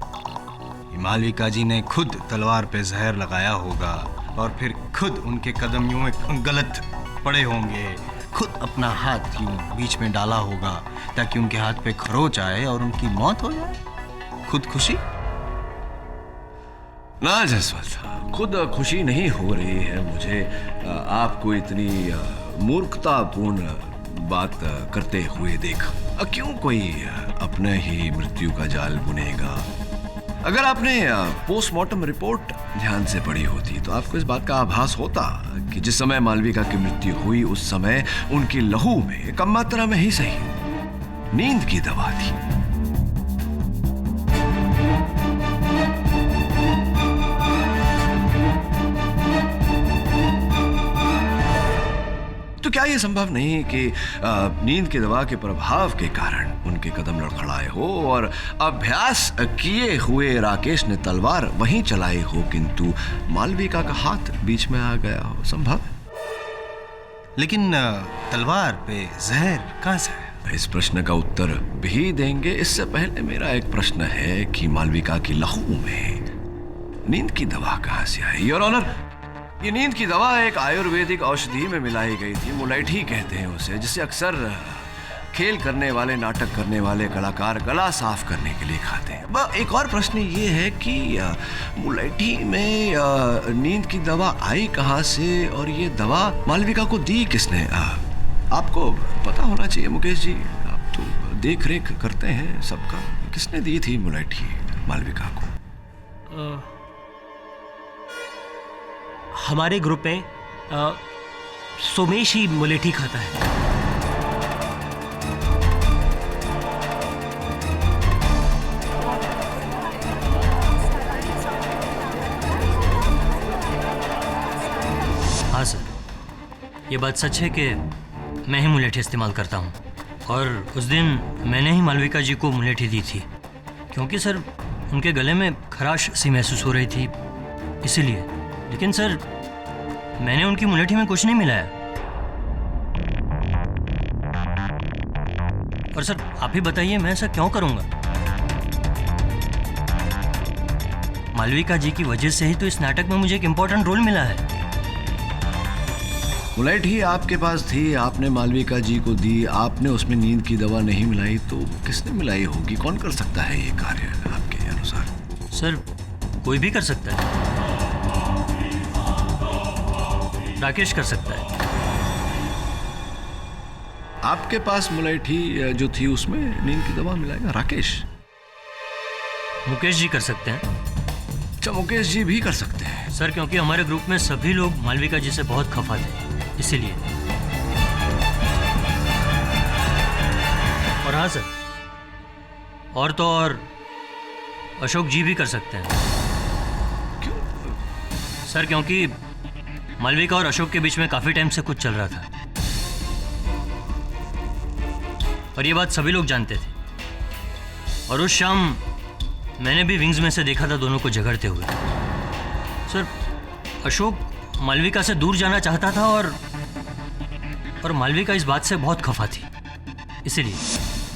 मालविका जी ने खुद तलवार पे जहर लगाया होगा और फिर खुद उनके कदम यूं गलत पड़े होंगे, खुद अपना हाथ यूं बीच में डाला होगा ताकि उनके हाथ पे खरोच आए और उनकी मौत हो जाए। खुद खुशी? ना जायसवाल साहब, खुद खुशी नहीं हो रही है मुझे आपको इतनी मूर्खतापूर्ण बात करते हुए देख। क्यों कोई अपने ही मृत्यु का जाल बुनेगा? अगर आपने पोस्टमार्टम रिपोर्ट ध्यान से पढ़ी होती तो आपको इस बात का आभास होता कि जिस समय मालविका की मृत्यु हुई उस समय उनकी लहू में कम मात्रा में ही सही नींद की दवा थी। तो क्या यह संभव नहीं कि नींद की दवा के प्रभाव के कारण उनके कदम लड़खड़ाए हो और अभ्यास किए हुए राकेश ने तलवार वहीं चलाई हो किंतु मालविका का हाथ बीच में आ गया हो? संभव है। लेकिन तलवार पे जहर कहां से है? इस प्रश्न का उत्तर भी देंगे। इससे पहले मेरा एक प्रश्न है कि मालविका की लहू में नींद की दवा कहां से आई? योर ऑनर, ये नींद की दवा एक आयुर्वेदिक औषधि में मिलाई गई थी। मुलैठी कहते हैं उसे, जिसे अक्सर खेल करने वाले, नाटक करने वाले कलाकार गला साफ करने के लिए खाते हैं। एक और प्रश्न ये है कि मुलैठी में नींद की दवा आई कहाँ से और ये दवा मालविका को दी किसने? आपको पता होना चाहिए मुकेश जी, आप तो देख रेख करते हैं सबका। किसने दी थी मुलैठी मालविका को? हमारे ग्रुप में सोमेश ही मुलेठी खाता है। हाँ सर, ये बात सच है कि मैं ही मुलेठी इस्तेमाल करता हूँ और उस दिन मैंने ही मालविका जी को मुलेठी दी थी क्योंकि सर उनके गले में खराश सी महसूस हो रही थी, इसीलिए। लेकिन सर मैंने उनकी मुलेठी में कुछ नहीं मिलाया। और सर आप ही बताइए मैं ऐसा क्यों करूंगा? मालविका जी की वजह से ही तो इस नाटक में मुझे एक इम्पोर्टेंट रोल मिला है। मुलैठी आपके पास थी, आपने मालविका जी को दी, आपने उसमें नींद की दवा नहीं मिलाई तो किसने मिलाई होगी? कौन कर सकता है ये कार्य आपके अनुसार? सर कोई भी कर सकता है। राकेश कर सकता है। आपके पास मुलैठी जो थी उसमें नींद की दवा मिलाएगा राकेश? मुकेश जी कर सकते हैं। अच्छा, मुकेश जी भी कर सकते हैं सर, क्योंकि हमारे ग्रुप में सभी लोग मालविका जी से बहुत खफा थे, इसीलिए। और हाँ सर, और तो और अशोक जी भी कर सकते हैं। क्यों? सर क्योंकि मालविका और अशोक के बीच में काफी टाइम से कुछ चल रहा था और ये बात सभी लोग जानते थे। और उस शाम मैंने भी विंग्स में से देखा था दोनों को झगड़ते हुए। सर अशोक मालविका से दूर जाना चाहता था और मालविका इस बात से बहुत खफा थी, इसीलिए।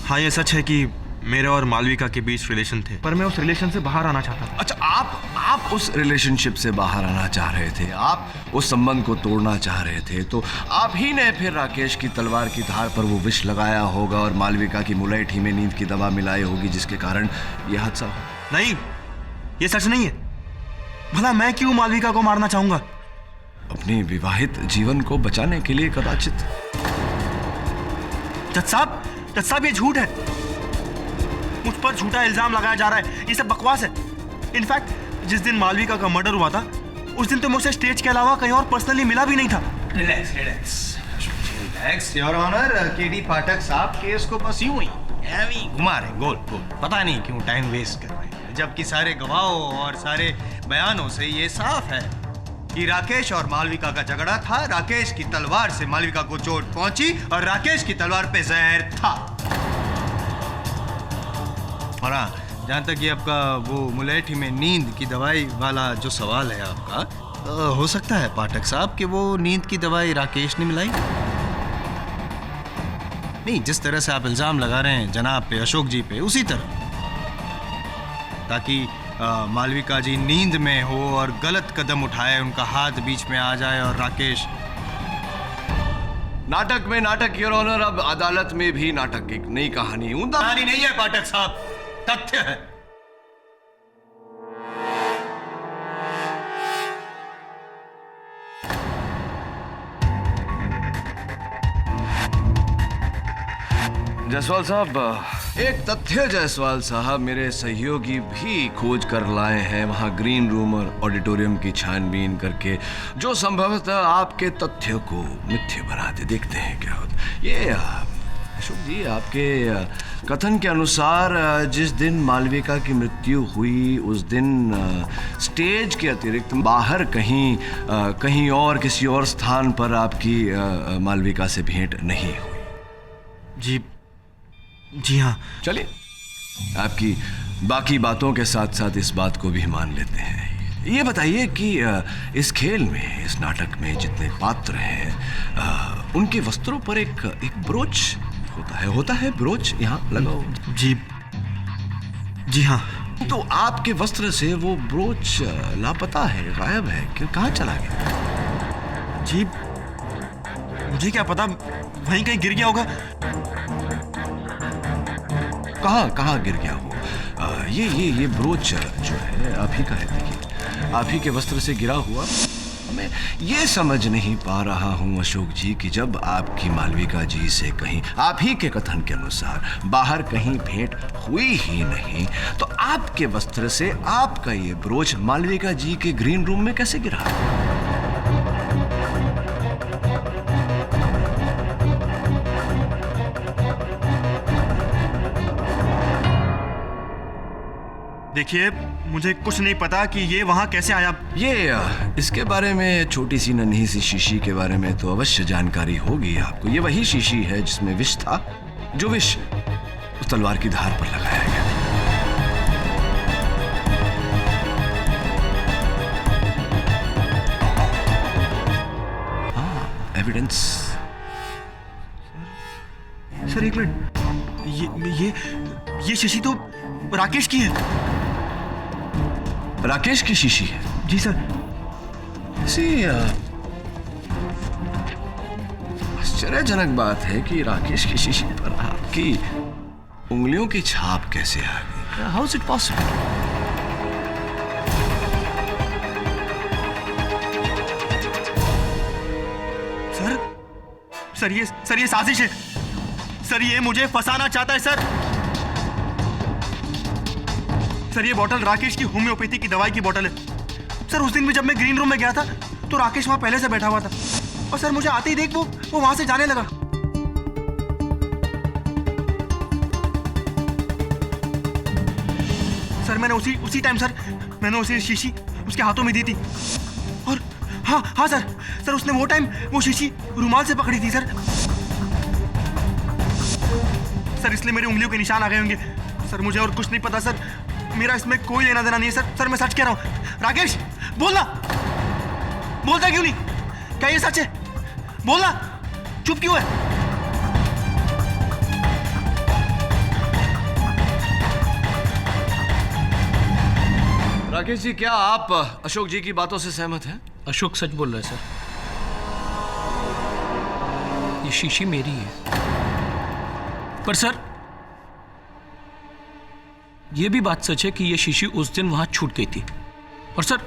हाँ, ये सच है कि मेरे और मालविका के बीच रिलेशन थे, पर मैं उस रिलेशन से बाहर आना चाहता था। अच्छा, आप उस रिलेशनशिप से बाहर आना चाह रहे थे, आप उस संबंध को तोड़ना चाह रहे थे, तो आप ही ने फिर राकेश की तलवार की धार पर वो विष लगाया होगा और मालविका की मुलैठी में नींद की दवा मिलाई होगी जिसके कारण यह हादसा हुआ। नहीं, ये सच नहीं है। भला मैं क्यों मालविका को मारना चाहूंगा? अपनी विवाहित जीवन को बचाने के लिए कदाचित। जज साहब ये झूठ है। मुझ पर झूठा इल्जाम लगाया जा रहा है, ये सब बकवास है। इनफैक्ट जिस दिन मालविका का मर्डर हुआ था उस दिन तो मुझसे स्टेज के अलावा कहीं और पर्सनली मिला भी नहीं था। Relax your honour. KD Pathak साहब केस को बस यूं ही घुमा रहे गोल गोल, पता नहीं क्यों टाइम वेस्ट कर रहे हैं, जबकि सारे गवाहों और सारे बयानों से ये साफ है कि राकेश और मालविका का झगड़ा था। राकेश की तलवार से मालविका को चोट पहुंची और राकेश की तलवार पे जहर था। और हाँ, जहाँ तक ये आपका वो मुलैठी में नींद की दवाई वाला जो सवाल है आपका, हो सकता है पाठक साहब कि वो नींद की दवाई राकेश ने मिलाई। नहीं, जिस तरह से आप इल्जाम लगा रहे हैं जनाब पे, अशोक जी पे, उसी तरह, ताकि मालविका जी नींद में हो और गलत कदम उठाए, उनका हाथ बीच में आ जाए और राकेश। नाटक में नाटक, योर ऑनर। अब अदालत में भी नाटक, एक नई कहानी। कहानी नहीं है पाठक साहब, तथ्य है। जायसवाल साहब, एक तथ्य जायसवाल साहब, मेरे सहयोगी भी खोज कर लाए हैं वहां ग्रीन रूम और ऑडिटोरियम की छानबीन करके, जो संभवतः आपके तथ्य को मिथ्य बनाते। देखते हैं क्या होता। ये अशोक जी, आपके कथन के अनुसार जिस दिन मालविका की मृत्यु हुई उस दिन स्टेज के अतिरिक्त बाहर कहीं और किसी और स्थान पर आपकी मालविका से भेंट नहीं हुई। जी हाँ। चलिए, आपकी बाकी बातों के साथ साथ इस बात को भी मान लेते हैं। ये बताइए कि इस खेल में, इस नाटक में जितने पात्र हैं, उनके वस्त्रों पर एक ब्रोच होता है ब्रोच यहाँ लगाओ। जी हाँ। तो आपके वस्त्र से वो ब्रोच लापता है, गायब है, क्यों, कहाँ चला गया? जी मुझे क्या पता, वहीं कहीं गिर गया होगा। कहाँ गिर गया हो? ये ब्रोच जो है आप ही का है। देखिए, आप ही के वस्त्र से गिरा हुआ। मैं ये समझ नहीं पा रहा हूँ अशोक जी कि जब आपकी मालविका जी से कहीं, आप ही के कथन के अनुसार, बाहर कहीं भेंट हुई ही नहीं, तो आपके वस्त्र से आपका ये ब्रोच मालविका जी के ग्रीन रूम में कैसे गिरा? देखिए, मुझे कुछ नहीं पता कि ये वहां कैसे आया। इसके बारे में, छोटी सी नन्ही सी शीशी के बारे में तो अवश्य जानकारी होगी आपको। ये वही शीशी है जिसमें विष था, जो विष उस तलवार की धार पर लगाया गया। हाँ, एविडेंस। सर एक मिनट, ये शीशी तो राकेश की है। राकेश की शीशी है? जी सर। आश्चर्यजनक बात है कि राकेश की शीशी पर आपकी उंगलियों की छाप कैसे आ गई? How is it possible? Sir ये साजिश है सर, ये मुझे फंसाना चाहता है सर। सर ये बोतल राकेश की होम्योपैथी की दवाई की बोतल है सर। उस दिन भी जब मैं ग्रीन रूम में गया था तो राकेश वहां पहले से बैठा हुआ था, और सर मुझे आते ही देख वो वहां से जाने लगा। सर मैंने उसी टाइम सर मैंने उसे शीशी उसके हाथों में दी थी, और हाँ सर उसने वो टाइम वो शीशी रुमाल से पकड़ी थी सर। इसलिए मेरी उंगलियों के निशान आ गए होंगे सर। मुझे और कुछ नहीं पता सर, मेरा इसमें कोई लेना देना नहीं है सर। मैं सच कह रहा हूं। राकेश बोलना, बोलता क्यों नहीं? क्या ये सच है? बोलना, चुप क्यों है? राकेश जी, क्या आप अशोक जी की बातों से सहमत हैं? अशोक सच बोल रहा है सर, ये शीशी मेरी है। पर सर ये भी बात सच है कि ये शीशी उस दिन वहां छूट गई थी, और सर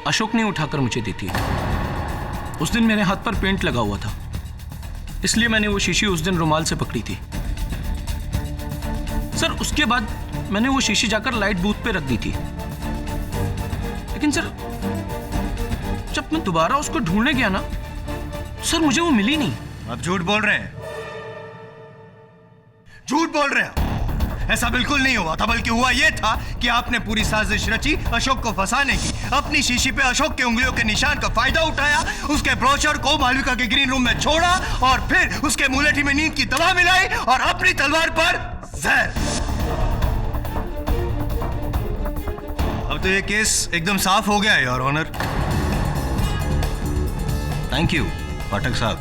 अशोक ने उठाकर मुझे दी थी। उस दिन मेरे हाथ पर पेंट लगा हुआ था, इसलिए मैंने वो शीशी उस दिन रुमाल से पकड़ी थी। सर उसके बाद मैंने वो शीशी जाकर लाइट बूथ पे रख दी थी, लेकिन सर जब मैं दोबारा उसको ढूंढने गया ना सर, मुझे वो मिली नहीं। आप झूठ बोल रहे हैं, झूठ बोल रहे हैं। ऐसा बिल्कुल नहीं हुआ था, बल्कि हुआ यह था कि आपने पूरी साजिश रची अशोक को फंसाने की। अपनी शीशी पे अशोक के उंगलियों के निशान का फायदा उठाया, उसके ब्रोचर को मालविका के ग्रीन रूम में छोड़ा, और फिर उसके मुलेठी में नींद की दवा मिलाई और अपनी तलवार पर जहर। अब तो ये केस एकदम साफ हो गया है योर ऑनर। थैंक यू पाठक साहब।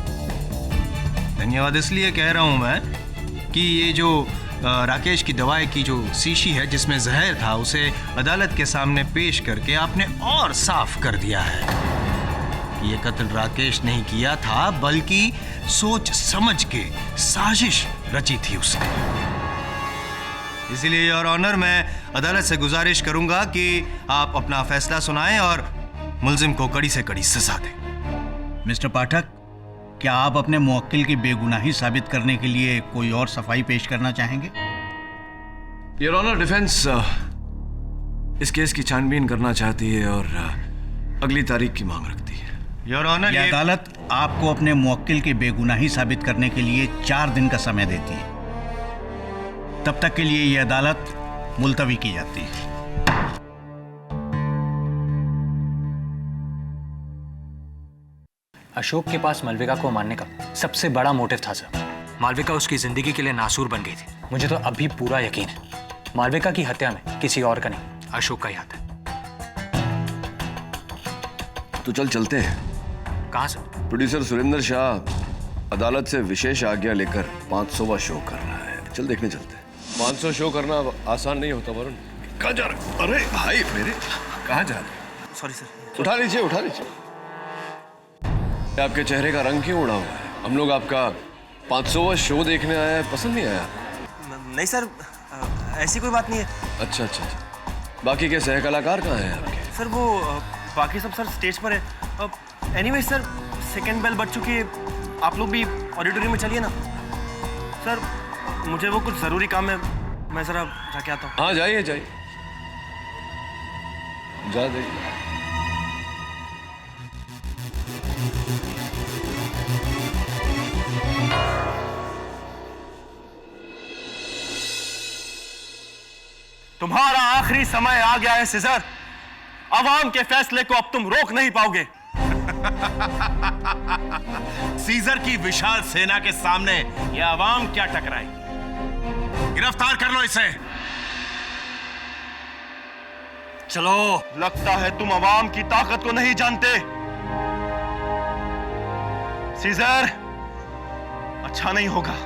धन्यवाद इसलिए कह रहा हूं मैं कि ये जो राकेश की दवाई की जो शीशी है जिसमें जहर था उसे अदालत के सामने पेश करके आपने और साफ कर दिया है। ये कत्ल राकेश नहीं किया था बल्कि सोच समझ के साजिश रची थी उसने। इसीलिए योर ऑनर मैं अदालत से गुजारिश करूंगा कि आप अपना फैसला सुनाएं और मुल्जिम को कड़ी से कड़ी सजा दें। मिस्टर पाठक, क्या आप अपने मुवक्किल की बेगुनाही साबित करने के लिए कोई और सफाई पेश करना चाहेंगे? योर ऑनर, डिफेंस इस केस की छानबीन करना चाहती है और अगली तारीख की मांग रखती है। योर ऑनर, ये अदालत आपको अपने मुवक्किल की बेगुनाही साबित करने के लिए 4 दिन का समय देती है। तब तक के लिए ये अदालत मुलतवी की जाती है। अशोक के पास मालविका को मारने का सबसे बड़ा मोटिव था सर। मालविका उसकी जिंदगी के लिए नासूर बन गई थी। मुझे तो अभी पूरा यकीन है मालविका की हत्या में किसी और का नहीं, अशोक का ही हाथ है। तो चलते हैं। कहाँ से? प्रोड्यूसर सुरेंद्र शाह अदालत से विशेष आज्ञा लेकर 500वां शो कर रहा है। चल देखने चलते हैं। 500 शो करना आसान नहीं होता वरुण। कहाँ जा रहे? अरे भाई मेरे, कहाँ जा रहे? Sorry sir. उठा लीजिए, उठा लीजिए। आपके चेहरे का रंग क्यों उड़ा हुआ है? हम लोग आपका 500वां शो देखने आया है, पसंद नहीं आया? नहीं सर, ऐसी कोई बात नहीं है। अच्छा अच्छा अच्छा। बाकी के सह कलाकार कहाँ हैं आपके? सर वो बाकी सब सर स्टेज पर है। एनीवे सर, सेकंड बेल बज चुकी है, आप लोग भी ऑडिटोरियम में चलिए ना। सर मुझे वो कुछ ज़रूरी काम है, मैं ज़रा जाके आता हूँ। हाँ जाइए जाइए, जा जाइए। तुम्हारा आखिरी समय आ गया है सीजर। अवाम के फैसले को अब तुम रोक नहीं पाओगे। सीजर की विशाल सेना के सामने यह अवाम क्या टकराएगी? गिरफ्तार कर लो इसे। चलो। लगता है तुम अवाम की ताकत को नहीं जानते। सीजर, अच्छा नहीं होगा।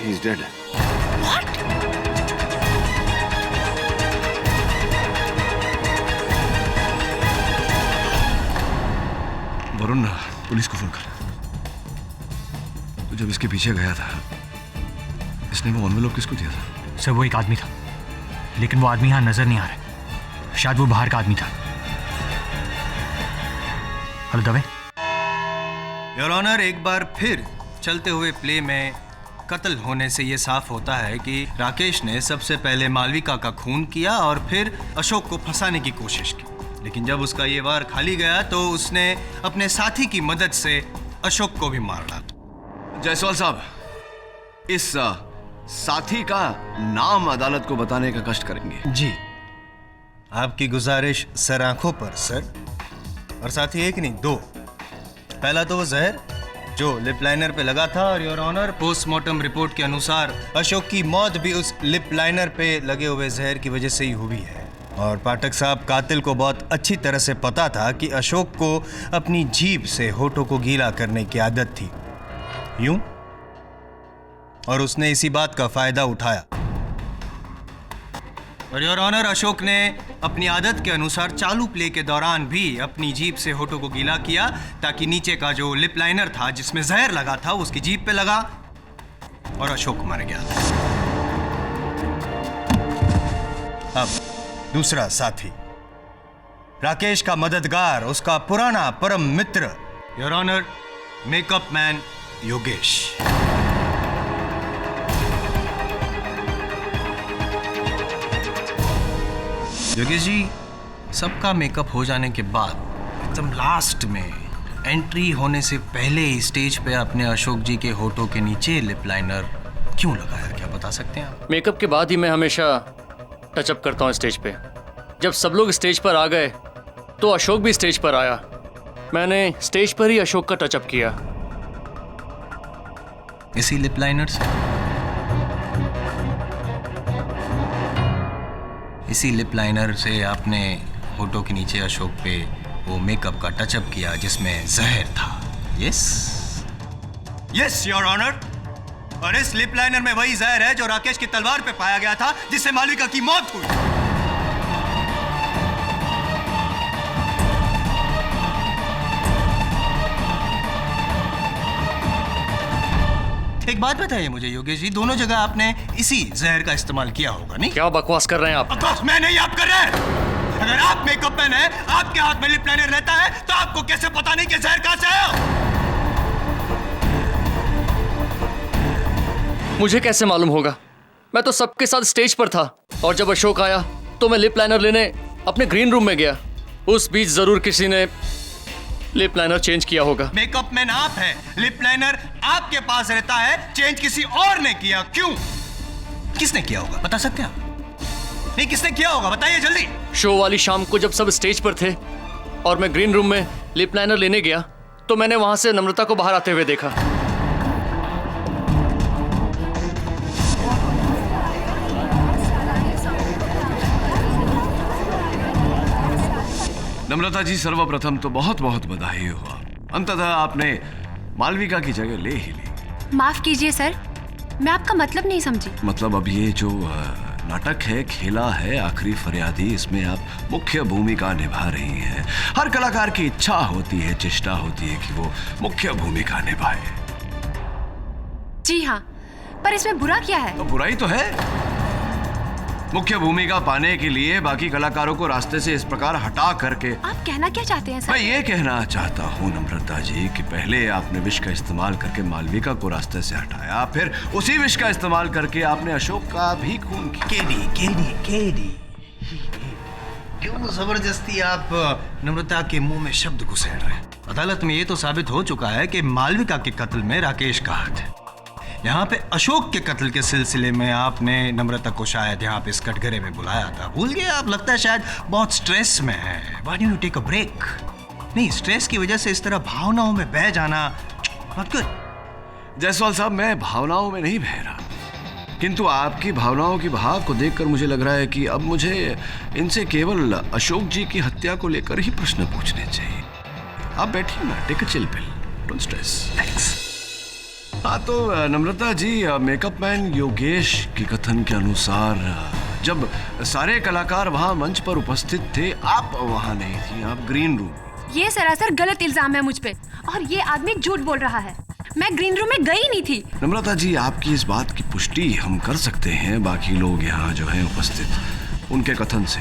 He's dead. What? Varun, police को फोन कर। तो जब इसके पीछे गया था, इसने वो एनवेलप किसको दिया था? सर वो एक आदमी था, लेकिन वो आदमी यहाँ नजर नहीं आ रहा। शायद वो बाहर का आदमी था। हेलो दवे। योर ऑनर, एक बार फिर चलते हुए प्ले में कत्ल होने से ये साफ होता है कि राकेश ने सबसे पहले मालविका का खून किया और फिर अशोक को फंसाने की कोशिश की। लेकिन जब उसका ये वार खाली गया तो उसने अपने साथी की मदद से अशोक को भी मार डाला। जायसवाल साहब, इस साथी का नाम अदालत को बताने का कष्ट करेंगे। जी, आपकी गुजारिश सर आंखों पर सर। और साथी एक नहीं, 2। पहला तो वो जहर जो लिप लाइनर पे लगा था, और योर ऑनर पोस्टमार्टम रिपोर्ट के अनुसार अशोक की मौत भी उस लिप लाइनर पे लगे हुए जहर की वजह से ही हुई है। और पाठक साहब, कातिल को बहुत अच्छी तरह से पता था कि अशोक को अपनी जीभ से होठों को गीला करने की आदत थी, यूं, और उसने इसी बात का फायदा उठाया। और योर ऑनर, अशोक ने अपनी आदत के अनुसार चालू प्ले के दौरान भी अपनी जीभ से होठों को गीला किया ताकि नीचे का जो लिप लाइनर था जिसमें जहर लगा था उसकी जीभ पे लगा और अशोक मर गया। अब दूसरा साथी, राकेश का मददगार, उसका पुराना परम मित्र, your honour, makeup man Yogesh. Yogesh ji, सबका मेकअप हो जाने के बाद एकदम लास्ट में एंट्री होने से पहले ही स्टेज पे आपने अशोक जी के होठों के नीचे लिप लाइनर क्यों लगाया, क्या बता सकते हैं आप? मेकअप के बाद ही मैं हमेशा टचअप करता हूँ स्टेज पे। जब सब लोग स्टेज पर आ गए तो अशोक भी स्टेज पर आया। मैंने स्टेज पर ही अशोक का टचअप किया। इसी लिप लाइनर से? इसी लिप लाइनर से आपने होठों के नीचे अशोक पे वो मेकअप का टचअप किया जिसमें जहर था। Yes yes your honour. और इस लिप लाइनर में वही जहर है जो राकेश की तलवार पे पाया गया था जिससे मालविका की मौत हुई। एक बात बताइए मुझे योगेश जी, दोनों जगह आपने इसी जहर का इस्तेमाल किया होगा नहीं? क्या बकवास कर रहे हैं आप? बकवास मैं नहीं, आप कर रहे हैं। अगर आप मेकअप मैन हैं, आपके हाथ में लिप लाइनर रहता है तो आपको कैसे पता नहीं कि जहर कहां से आया? मुझे कैसे मालूम होगा? मैं तो सबके साथ स्टेज पर था और जब अशोक आया तो मैं लिप लाइनर लेने अपने ग्रीन रूम में गया। उस बीच जरूर किसी ने लिप लाइनर चेंज किया होगा। मेकअप मैन आप हैं, लिप लाइनर आपके पास रहता है, चेंज किसी और ने किया। क्यों? किसने किया होगा, बता सकते हैं आप? नहीं, किसने किया होगा बताइए जल्दी। शो वाली शाम को जब सब स्टेज पर थे और मैं ग्रीन रूम में लिप लाइनर लेने गया तो मैंने वहां से नम्रता को बाहर आते हुए देखा। नम्रता जी, सर्वप्रथम तो बहुत बहुत बधाई हुआ। अंततः आपने मालविका की जगह ले ही ली। माफ कीजिए सर, मैं आपका मतलब नहीं समझी। मतलब अब ये जो नाटक है, खेला है आखिरी फरियादी, इसमें आप मुख्य भूमिका निभा रही हैं। हर कलाकार की इच्छा होती है, चेष्टा होती है कि वो मुख्य भूमिका निभाए। जी हाँ, पर इसमें बुरा क्या है? तो बुराई तो है। मुख्य भूमिका पाने के लिए बाकी कलाकारों को रास्ते से इस प्रकार हटा करके। आप कहना क्या चाहते हैं सर? मैं ये कहना चाहता हूँ नम्रता जी कि पहले आपने विष का इस्तेमाल करके मालविका को रास्ते से हटाया, फिर उसी विष का इस्तेमाल करके आपने अशोक का भी खून किया। केडी क्यों जबरदस्ती आप नम्रता के मुंह में शब्द घुसेड़ रहे हैं? अदालत में ये तो साबित हो चुका है कि मालविका के कत्ल में राकेश का हाथ है। यहाँ पे अशोक के कत्ल के सिलसिले में आपने नम्रता को शायद यहाँ पे इस कटघरे में बुलाया था, भूल गए आप? लगता है शायद बहुत स्ट्रेस में है। Why don't you take a break? नहीं, स्ट्रेस की वजह से इस तरह भावनाओं में बह जाना not good। जायसवाल साहब, मैं भावनाओं में नहीं बह रहा, किंतु आपकी भावनाओं की भाव को देखकर मुझे लग रहा है कि अब मुझे इनसे केवल अशोक जी की हत्या को लेकर ही प्रश्न पूछने चाहिए। आप बैठिए ना, take a chill pill, don't stress. Thanks. हाँ तो नम्रता जी, मेकअप मैन योगेश की कथन के अनुसार जब सारे कलाकार वहाँ मंच पर उपस्थित थे, आप वहाँ नहीं थी, आप ग्रीन रूम। ये सरासर गलत इल्जाम है मुझ पे और ये आदमी झूठ बोल रहा है। मैं ग्रीन रूम में गई नहीं थी। नम्रता जी, आपकी इस बात की पुष्टि हम कर सकते हैं बाकी लोग यहाँ जो हैं उपस्थित, उनके कथन से।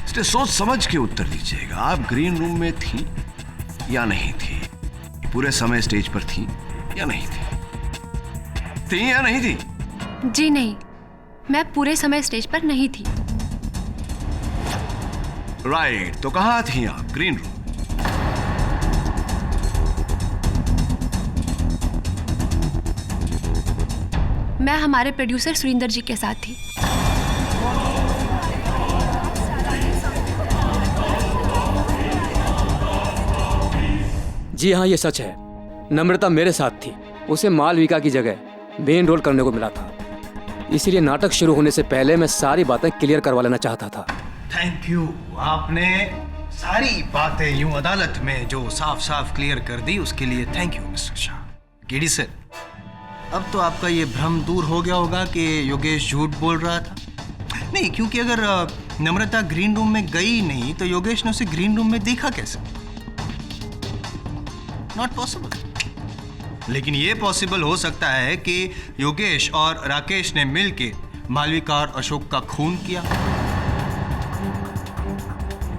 इसलिए सोच समझ के उत्तर दीजिएगा। आप ग्रीन रूम में थी या नहीं थी? पूरे समय स्टेज पर थी या नहीं थी? थी या नहीं थी? जी नहीं, मैं पूरे समय स्टेज पर नहीं थी। राइट, तो कहाँ थी आप? Green room. मैं हमारे प्रोड्यूसर सुरिंदर जी के साथ थी। जी हाँ, ये सच है। नम्रता मेरे साथ थी। उसे मालविका की जगह मेन रोल करने को मिला था, इसीलिए नाटक शुरू होने से पहले मैं सारी बातें क्लियर करवा लेना चाहता था। थैंक यू, आपने सारी बातें यूं अदालत में जो साफ साफ क्लियर कर दी, उसके लिए thank you mister Shah. KD sir, अब तो आपका ये भ्रम दूर हो गया होगा कि योगेश झूठ बोल रहा था। नहीं, क्योंकि अगर नम्रता ग्रीन रूम में गई नहीं तो योगेश ने उसे ग्रीन रूम में देखा कैसे? Not possible. लेकिन ये पॉसिबल हो सकता है कि योगेश और राकेश ने मिलकर मालविका और अशोक का खून किया।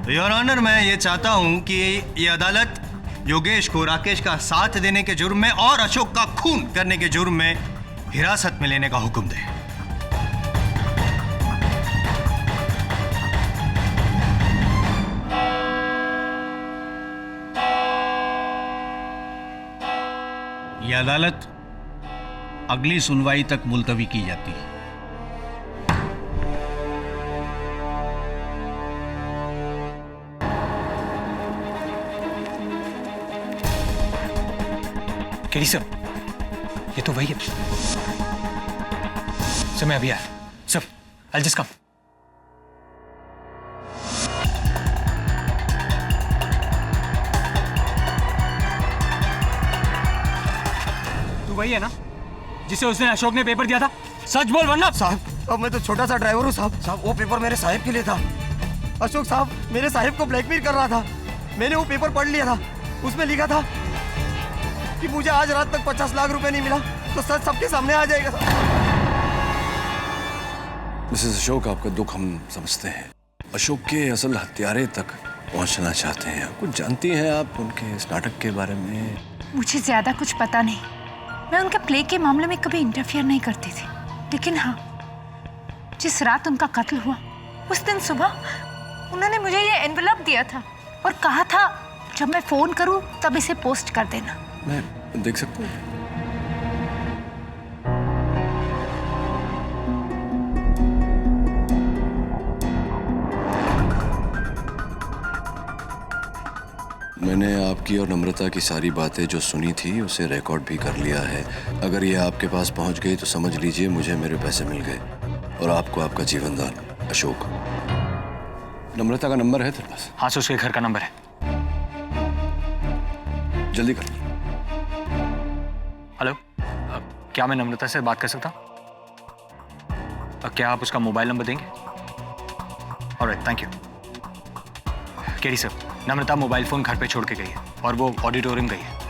योर ऑनर, मैं ये चाहता हूं कि ये अदालत योगेश को राकेश का साथ देने के जुर्म में और अशोक का खून करने के जुर्म में हिरासत में लेने का हुक्म दे। ये अदालत अगली सुनवाई तक मुलतवी की जाती है। केडी सर, ये तो वही है सर। मैं अभी आया सर। I'll just come. तू वही है ना जिसे उसने अशोक ने पेपर दिया था? सच बोल वरना। साहब अब मैं तो छोटा सा ड्राइवर हूँ साहब। साहब वो पेपर मेरे साहिब के लिए था। अशोक साहब मेरे साहिब को ब्लैकमेल कर रहा था। मैंने वो पेपर पढ़ लिया था। उसमें लिखा था कि मुझे आज रात तक 50 लाख रुपए नहीं मिला तो सच सबके सामने आ जाएगा। मिसेस अशोक, आपका दुख हम समझते हैं। अशोक के असल हत्यारे तक पहुंचना चाहते हैं। कुछ जानती हैं आप उनके इस नाटक के बारे में? मुझे ज्यादा कुछ पता नहीं। मैं उनके प्ले के मामले में कभी इंटरफियर नहीं करती थी। लेकिन हाँ, जिस रात उनका कत्ल हुआ उस दिन सुबह उन्होंने मुझे ये एनवेलप दिया था और कहा था जब मैं फोन करूं तब इसे पोस्ट कर देना। मैं देख सकता हूँ? मैंने आपकी और नम्रता की सारी बातें जो सुनी थी उसे रिकॉर्ड भी कर लिया है। अगर ये आपके पास पहुंच गई तो समझ लीजिए मुझे मेरे पैसे मिल गए और आपको आपका जीवन दान। अशोक, नम्रता का नंबर है तेरे पास? हाँ सर, उसके घर का नंबर है। जल्दी कर। हेलो, क्या मैं नम्रता से बात कर सकता हूँ? क्या आप उसका मोबाइल नंबर देंगे? Alright, thank you. KD sir, Namrata mobile phone घर पे छोड़ के गई है और वो ऑडिटोरियम गई है।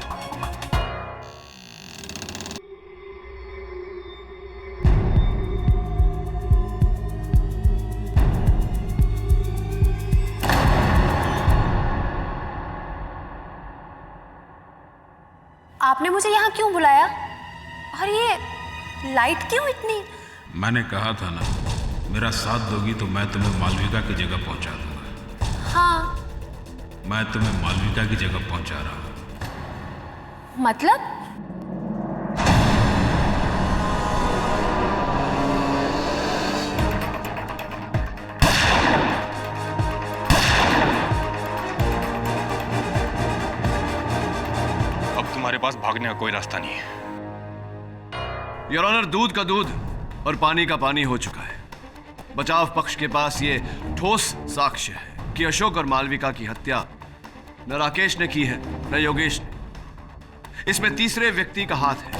आपने मुझे यहाँ क्यों बुलाया? और ये लाइट क्यों इतनी? मैंने कहा था ना, मेरा साथ दोगी तो मैं तुम्हें मालविका की जगह पहुंचा दूंगा। हाँ, मैं तुम्हें मालविका की जगह पहुंचा रहा हूं। मतलब? अब तुम्हारे पास भागने का कोई रास्ता नहीं है। योर ऑनर, दूध का दूध और पानी का पानी हो चुका है। बचाव पक्ष के पास ये ठोस साक्ष्य है कि अशोक और मालविका की हत्या न राकेश ने की है न योगेश ने। इसमें तीसरे व्यक्ति का हाथ है।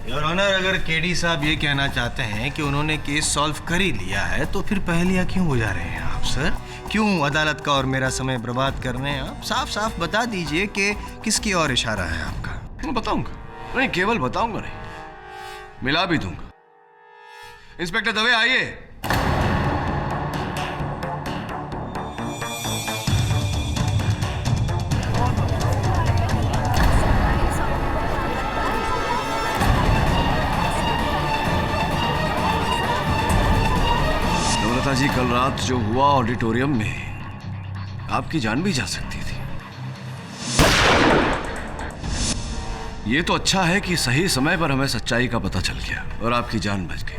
योर ऑनर, अगर केडी साहब ये कहना चाहते हैं कि उन्होंने केस सॉल्व कर ही लिया है तो फिर पहेलियां क्यों बुझा रहे हैं आप सर? क्यों अदालत का और मेरा समय बर्बाद कर रहे हैं आप? साफ साफ बता दीजिए कि किसकी ओर इशारा है आपका। मैं बताऊंगा, नहीं केवल बताऊंगा नहीं, मिला भी दूंगा। इंस्पेक्टर दवे, आइए। नम्रता जी, कल रात जो हुआ ऑडिटोरियम में, आपकी जान भी जा सकती थी। ये तो अच्छा है कि सही समय पर हमें सच्चाई का पता चल गया और आपकी जान बच गई।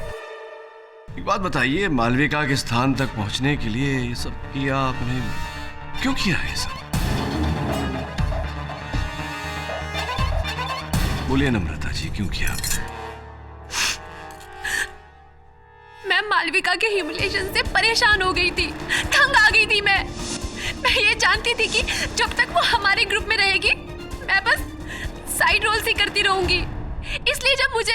एक बात बताइए, मालविका के स्थान तक पहुंचने के लिए ये सब किया आपने? क्यों किया है सब? बोलिए नम्रता जी, क्यों किया आपने? मैं मालविका के ह्यूमिलिएशन से परेशान हो गई थी, तंग आ गई थी। मैं ये जानती थी कि जब तक वो हमारे ग्रुप में रहेगी मैं बस साइड रोल्स ही करती रहूंगी। इसलिए जब मुझे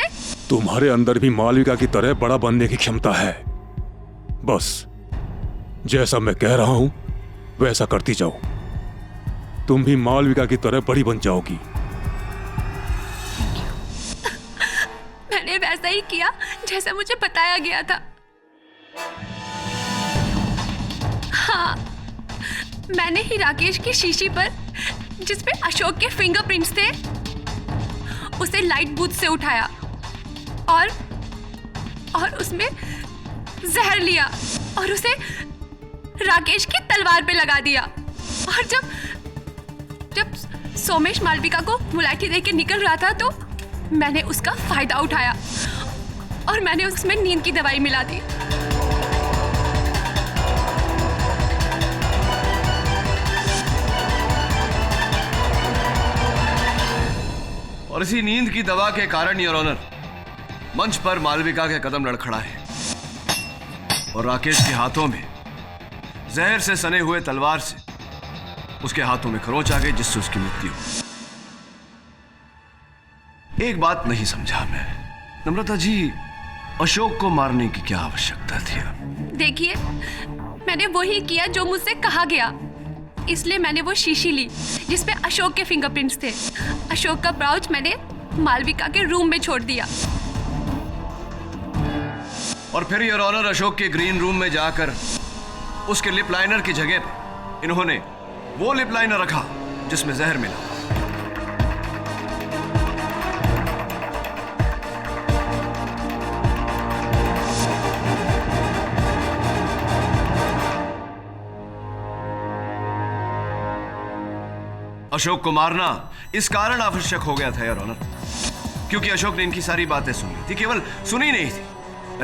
तुम्हारे अंदर भी मालविका की तरह बड़ा बनने की क्षमता है। बस जैसा मैं कह रहा हूं वैसा करती जाओ, तुम भी मालविका की तरह बड़ी बन जाओगी। मैंने वैसा ही किया जैसा मुझे बताया गया था। हाँ, मैंने ही राकेश की शीशी पर जिसपे अशोक के फिंगरप्रिंट्स थे उसे लाइट बूथ से उठाया और उसमें जहर लिया और उसे राकेश की तलवार पे लगा दिया। और जब सोमेश मालविका को मुलाठी देके निकल रहा था तो मैंने उसका फायदा उठाया और मैंने उसमें नींद की दवाई मिला दी। और इसी नींद की दवा के कारण योर ऑनर मंच पर मालविका के कदम लड़खड़ाए और राकेश के हाथों में जहर से सने हुए तलवार से उसके हाथों में खरोंच आ गई, जिससे उसकी मृत्यु हुई। एक बात नहीं समझा मैं, नम्रता जी, अशोक को मारने की क्या आवश्यकता थी? देखिए, मैंने वही किया जो मुझसे कहा गया, इसलिए मैंने वो शीशी ली जिसपे अशोक के फिंगरप्रिंट्स थे। अशोक का पाउच मैंने मालविका के रूम में छोड़ दिया। और फिर योर ऑनर अशोक के ग्रीन रूम में जाकर उसके लिप लाइनर की जगह पर इन्होंने वो लिप लाइनर रखा जिसमें जहर मिला। अशोक को मारना इस कारण आवश्यक हो गया था योर ऑनर, क्योंकि अशोक ने इनकी सारी बातें सुन ली थी, केवल सुनी नहीं थी,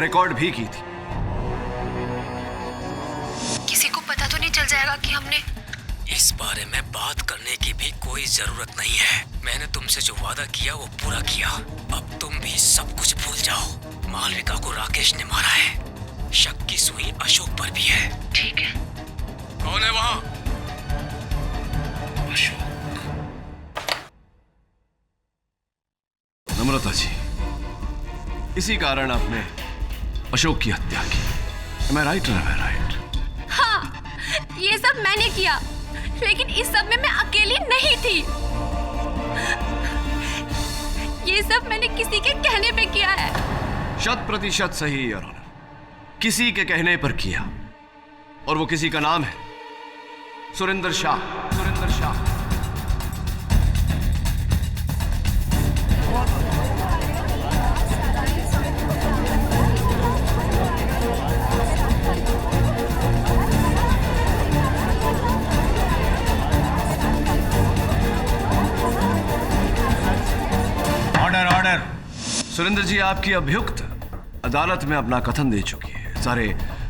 रिकॉर्ड भी की थी। किसी को पता तो नहीं चल जाएगा कि हमने इस बारे में बात करने की भी कोई जरूरत नहीं है। मैंने तुमसे जो वादा किया वो पूरा किया। अब तुम भी सब कुछ भूल जाओ। मालविका को राकेश ने मारा है, शक की सुई अशोक पर भी है। ठीक है। कौन है वहाँ? अशोक। नम्रता जी, इसी कारण आपने अशोक की हत्या की। Am I right or am I right? हाँ, ये सब मैंने किया, लेकिन इस सब में मैं अकेली नहीं थी। ये सब मैंने किसी के कहने पे किया है। 100% सही योर ऑनर, किसी के कहने पर किया, और वो किसी का नाम है सुरेंद्र शाह। सुरेंद्र शाह। सुरेंद्र जी, आपकी अभियुक्त अदालत में अपना कथन दे चुकी है। सारे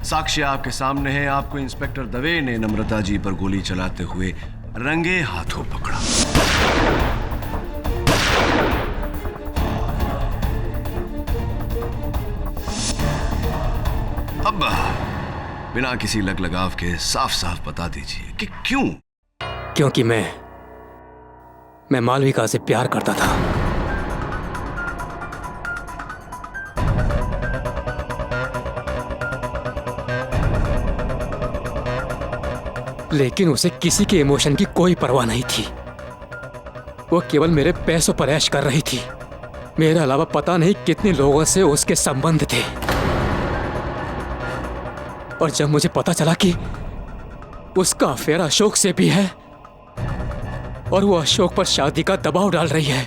साक्ष्य आपके सामने हैं। आपको इंस्पेक्टर दवे ने नम्रता जी पर गोली चलाते हुए रंगे हाथों पकड़ा। अब बिना किसी लगलगाव के साफ साफ बता दीजिए कि क्यों? क्योंकि मैं मालविका से प्यार करता था। लेकिन उसे किसी के इमोशन की कोई परवाह नहीं थी। वो केवल मेरे पैसों पर ऐश कर रही थी। मेरे अलावा पता नहीं कितने लोगों से उसके संबंध थे। और जब मुझे पता चला कि उसका अफेयर अशोक से भी है और वो अशोक पर शादी का दबाव डाल रही है,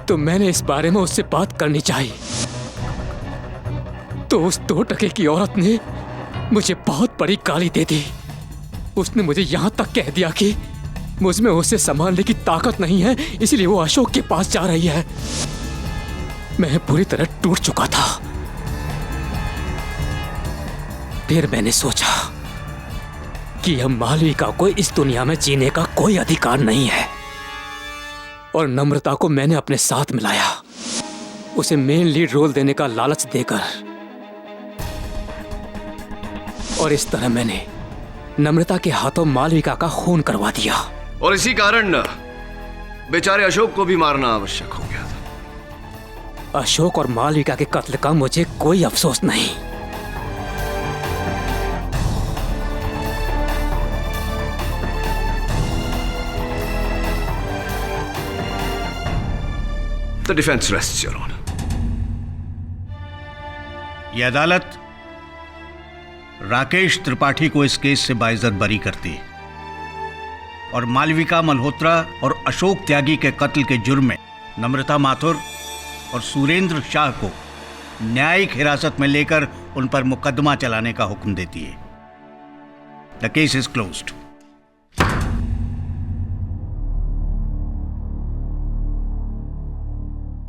तो मैंने इस बारे में उससे बात करनी चाहिए। तो उस 2 टके की औरत ने मुझे बहुत बड़ी गाली दे दी। उसने मुझे यहां तक कह दिया कि मुझमें उसे संभालने की ताकत नहीं है, इसलिए वो अशोक के पास जा रही है। मैं पूरी तरह टूट चुका था। फिर मैंने सोचा कि अब मालविका को इस दुनिया में जीने का कोई अधिकार नहीं है, और नम्रता को मैंने अपने साथ मिलाया, उसे मेन लीड रोल देने का लालच देकर। और इस तरह मैंने नम्रता के हाथों मालविका का खून करवा दिया। और इसी कारण बेचारे अशोक को भी मारना आवश्यक हो गया था। अशोक और मालविका के कत्ल का मुझे कोई अफसोस नहीं। The defense rests, Your Honor. यह अदालत राकेश त्रिपाठी को इस केस से बाइज्जत बरी करती है और मालविका मल्होत्रा और अशोक त्यागी के कत्ल के जुर्म में नम्रता माथुर और सुरेंद्र शाह को न्यायिक हिरासत में लेकर उन पर मुकदमा चलाने का हुक्म देती है। The case is closed.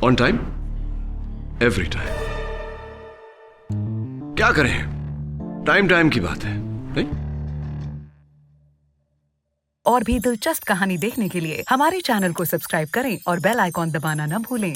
On time, every time. क्या करें, टाइम टाइम की बात है, नहीं? और भी दिलचस्प कहानी देखने के लिए हमारे चैनल को सब्सक्राइब करें और बेल आइकॉन दबाना न भूलें।